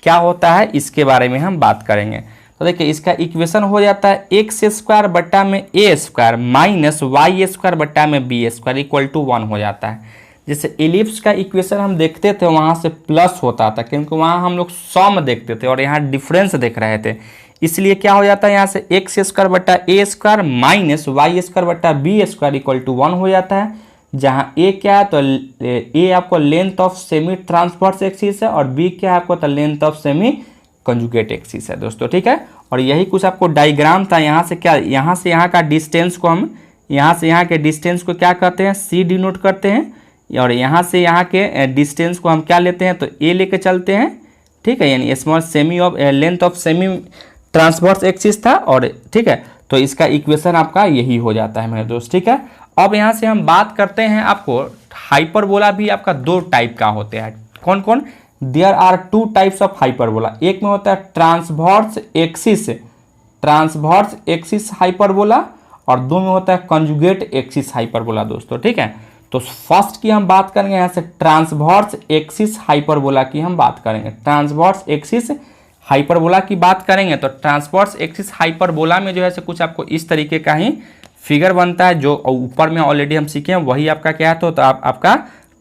क्या होता है इसके बारे में हम बात करेंगे। तो देखिए इसका इक्वेशन हो जाता है एक्स स्क्वायर बट्टा में ए स्क्वायर माइनस वाई स्क्वायर बट्टा में बी स्क्वायर इक्वल टू 1 हो जाता है। जैसे इलिप्स का इक्वेशन हम देखते थे वहाँ से प्लस होता था, क्योंकि वहाँ हम लोग सम देखते थे और यहाँ डिफरेंस देख रहे थे। इसलिए क्या हो जाता है यहाँ से एक्स स्क्वायर बट्टा ए स्क्वायर माइनस वाई स्क्वायर बट्टा बी स्क्वायर इक्वल टू 1 हो जाता है, जहाँ ए क्या है तो ए आपको length of semi transverse axis है और बी क्या है आपको तो length of semi conjugate axis है दोस्तों, ठीक है। और यही कुछ आपको डायग्राम था, यहाँ से क्या, यहाँ से यहाँ का डिस्टेंस को हम, यहाँ से यहाँ के डिस्टेंस को क्या कहते हैं, सी डिनोट करते हैं, और यहाँ से यहाँ के डिस्टेंस को हम क्या लेते हैं तो ए लेके चलते हैं, ठीक है। यानी small semi of length of semi transverse axis था, और ठीक है, तो इसका इक्वेशन आपका यही हो जाता है मेरे दोस्त, ठीक है। अब यहाँ से हम बात करते हैं, आपको हाइपरबोला भी आपका दो टाइप का होते हैं। कौन कौन? There are two types of hyperbola. एक में होता है ट्रांसवर्स एक्सिस हाइपरबोला, और दो में होता है कंजुगेट एक्सिस हाइपरबोला दोस्तों, ठीक है। तो फर्स्ट की हम बात करेंगे यहाँ से ट्रांसवर्स एक्सिस हाइपरबोला की हम बात करेंगे। ट्रांसवर्स एक्सिस हाइपरबोला की बात करेंगे तो ट्रांसवर्स एक्सिस हाइपरबोला में जो है से कुछ आपको इस तरीके का ही फिगर बनता है, जो ऊपर में ऑलरेडी हम सीखे हैं वही आपका क्या है तो आपका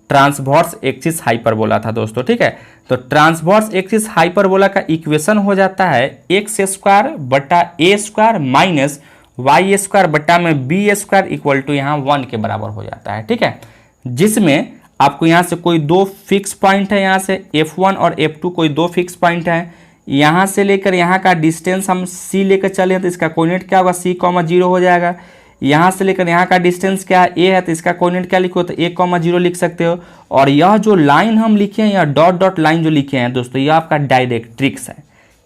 ट्रांसवर्स एक्सिस हाइपरबोला था दोस्तों, ठीक है। तो ट्रांसवर्स एक्सिस हाइपरबोला का इक्वेशन हो जाता है एक्स स्क्वायर बटा ए स्क्वायर माइनस वाई स्क्वायर बटा में बी स्क्वायर इक्वल टू यहाँ 1 के बराबर हो जाता है, ठीक है। जिसमें आपको यहाँ से कोई दो फिक्स पॉइंट है, यहाँ से F1 और F2 कोई दो फिक्स पॉइंट है। यहाँ से लेकर यहाँ का डिस्टेंस हम C लेकर चले तो इसका कोऑर्डिनेट क्या होगा, C, 0 हो जाएगा। यहाँ से लेकर यहाँ का डिस्टेंस क्या है, A है, तो इसका कोऑर्डिनेट क्या लिखो तो A, 0 लिख सकते हो। और यह जो लाइन हम लिखे हैं, यह डॉट डॉट लाइन जो लिखे हैं दोस्तों, यह आपका डायरेक्ट्रिक्स है।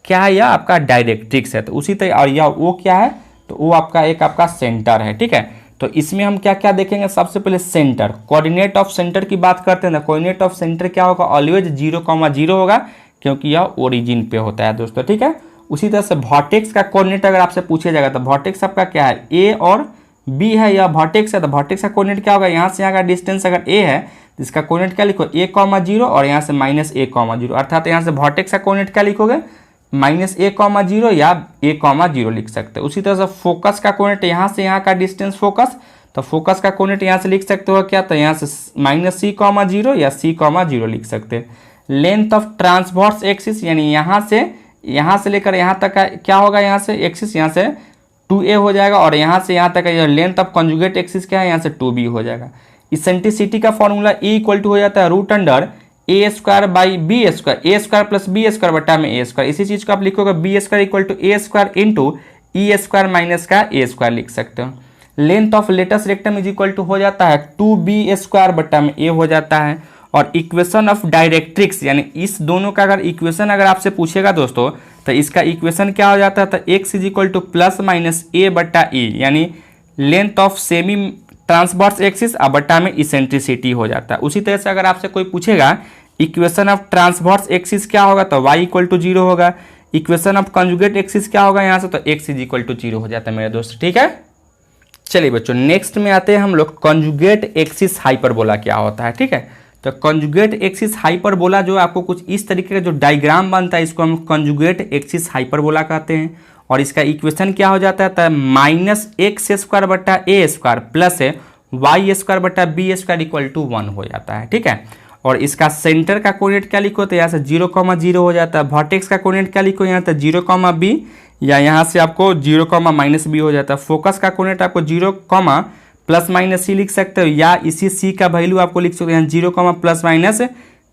क्या है? यह आपका डायरेक्ट्रिक्स है। तो उसी तरह, और यह वो क्या है तो वो आपका एक आपका सेंटर है, ठीक है। तो इसमें हम क्या क्या देखेंगे, सबसे पहले सेंटर, कोऑर्डिनेट ऑफ सेंटर की बात करते हैं ना। कोऑर्डिनेट ऑफ सेंटर क्या होगा, ऑलवेज 0,0 होगा, क्योंकि यह ओरिजिन पे होता है दोस्तों, ठीक है। उसी तरह से वर्टेक्स का कोऑर्डिनेट अगर आपसे पूछा जाएगा तो वर्टेक्स आपका क्या है, ए और बी है, यह वर्टेक्स है, तो वर्टेक्स का कोऑर्डिनेट क्या होगा, यहाँ से यहाँ का डिस्टेंस अगर ए है तो इसका कोऑर्डिनेट क्या लिखो, A, 0 और यहाँ से -A, 0, अर्थात यहाँ से वर्टेक्स का कोऑर्डिनेट क्या लिखोगे, -A, 0 या A, 0 लिख सकते हो। उसी तरह से फोकस का कोऑर्डिनेट, यहाँ से यहाँ का डिस्टेंस फोकस, तो फोकस का कोऑर्डिनेट यहाँ से लिख सकते हो क्या, तो यहाँ से -C, 0 या C, 0 लिख सकते हैं। लेंथ ऑफ ट्रांसवर्स एक्सिस, यानी यहाँ से लेकर यहाँ तक का क्या होगा, यहाँ से एक्सिस यहाँ से 2a हो जाएगा, और यहाँ से यहाँ तक का लेंथ ऑफ कंजुगेट एक्सिस क्या है, यहाँ से 2b हो जाएगा। इसेंट्रिसिटी का फॉर्मूला E इक्वल टू हो जाता है √A square by b square, a square plus B square बटा में ए स्क्वायर। इसी चीज को आप लिखोगे b square equal to A square into e square minus का ए स्क्वायर लिख सकते हो। Length of latus rectum is equal to हो जाता है 2b स्क्वायर बटा में ए हो जाता है। और इक्वेशन ऑफ डायरेक्ट्रिक्स, यानी इस दोनों का अगर इक्वेशन अगर आपसे पूछेगा दोस्तों तो इसका इक्वेशन क्या हो जाता है, तो X is equal to plus minus A by E, यानी length of semi transverse axis और बटा में इसेंट्रिसिटी हो जाता है। उसी तरह से अगर आपसे कोई पूछेगा इक्वेशन ऑफ ट्रांसवर्स एक्सिस क्या होगा, तो y इक्वल टू 0 होगा। इक्वेशन ऑफ कंजुगेट एक्सिस क्या होगा यहाँ से, तो x इज इक्वल टू 0 हो जाता है मेरे दोस्त, ठीक है। चलिए बच्चों, नेक्स्ट में आते हैं हम लोग कंजुगेट एक्सिस हाइपरबोला क्या होता है, ठीक है। तो कंजुगेट एक्सिस हाइपरबोला जो आपको कुछ इस तरीके का जो डायग्राम बनता है, इसको हम कंजुगेट एक्सिस हाइपरबोला कहते हैं। और इसका इक्वेशन क्या हो जाता है, तो -x स्क्वायर बटा ए स्क्वायर प्लस y स्क्वायर बटा बी स्क्वायर इक्वल टू 1 हो जाता है, ठीक है। और इसका सेंटर का कोऑर्डिनेट क्या लिखो, तो यहाँ से 0,0 हो जाता है। वर्टेक्स का कोऑर्डिनेट क्या लिखो, यहाँ से 0,b या यहाँ से आपको 0,-b हो जाता है। फोकस का कोऑर्डिनेट आपको 0, प्लस माइनस सी लिख सकते हो, या इसी सी का वैल्यू आपको लिख सकते हो यहाँ 0, प्लस माइनस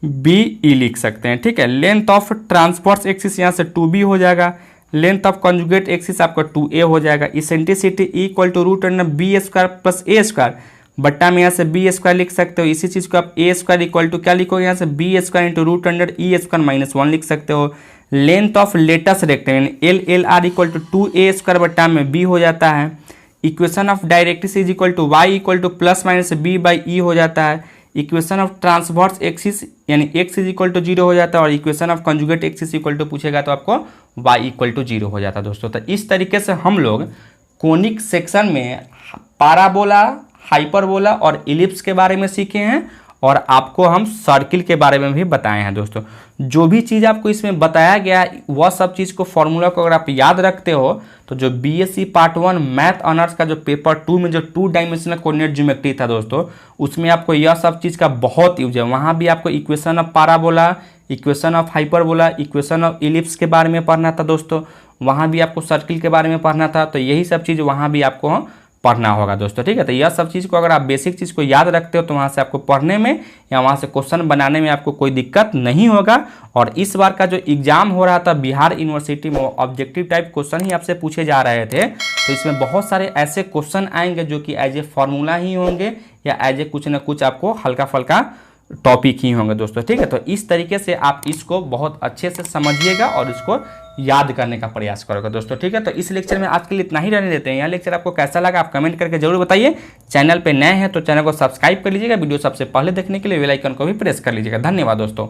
BE लिख सकते हैं, ठीक है। लेंथ ऑफ ट्रांसवर्स एक्सिस यहाँ से 2b हो जाएगा। लेंथ ऑफ कंजुगेट एक्सिस आपका 2a हो जाएगा। Eccentricity equal to √b square plus a square बट्टा में यहाँ से बी स्क्वायर लिख सकते हो। इसी चीज़ को आप ए स्क्वायर इक्वल टू क्या लिखोगे, यहाँ से B square into √e square minus 1 लिख सकते हो। Length of latus rectangle LLR equal to 2a square बट्टा में b हो जाता है। Equation of directrix is equal to y equal to plus minus b by E हो जाता है। इक्वेशन ऑफ ट्रांसवर्स एक्सिस यानी x इज इक्वल टू 0 हो जाता है। और equation of conjugate axis equal to पूछेगा तो आपको y इक्वल टू 0 हो जाता है दोस्तों। तो इस तरीके से हम लोग कोनिक सेक्शन में पैराबोला, हाइपरबोला और इलिप्स के बारे में सीखे हैं, और आपको हम सर्किल के बारे में भी बताए हैं दोस्तों। जो भी चीज़ आपको इसमें बताया गया वह सब चीज़ को फॉर्मूला को अगर आप याद रखते हो तो जो BSc पार्ट 1 मैथ ऑनर्स का जो पेपर 2 में जो 2 डायमेंशनल कोऑर्डिनेट ज्योमेट्री था दोस्तों, उसमें आपको यह सब चीज़ का बहुत यूज है। वहाँ भी आपको equation of parabola, equation of hyperbola, equation of ellipse के बारे में पढ़ना था दोस्तों। वहाँ भी आपको सर्किल के बारे में पढ़ना था, तो यही सब चीज़ वहाँ भी आपको पढ़ना होगा दोस्तों, ठीक है। तो यह सब चीज़ को अगर आप बेसिक चीज़ को याद रखते हो तो वहाँ से आपको पढ़ने में या वहाँ से क्वेश्चन बनाने में आपको कोई दिक्कत नहीं होगा। और इस बार का जो एग्जाम हो रहा था बिहार यूनिवर्सिटी में, वो ऑब्जेक्टिव टाइप क्वेश्चन ही आपसे पूछे जा रहे थे। तो इसमें बहुत सारे ऐसे क्वेश्चन आएंगे जो कि एज ए फॉर्मूला ही होंगे या एज ए कुछ ना कुछ आपको हल्का फुल्का टॉपिक ही होंगे दोस्तों, ठीक है। तो इस तरीके से आप इसको बहुत अच्छे से समझिएगा और इसको याद करने का प्रयास करोगे दोस्तों, ठीक है। तो इस लेक्चर में आज के लिए इतना ही रहने देते हैं। यह लेक्चर आपको कैसा लगा आप कमेंट करके जरूर बताइए। चैनल पे नए हैं तो चैनल को सब्सक्राइब कर लीजिएगा। वीडियो सबसे पहले देखने के लिए बेल आइकन को भी प्रेस कर लीजिएगा। धन्यवाद दोस्तों।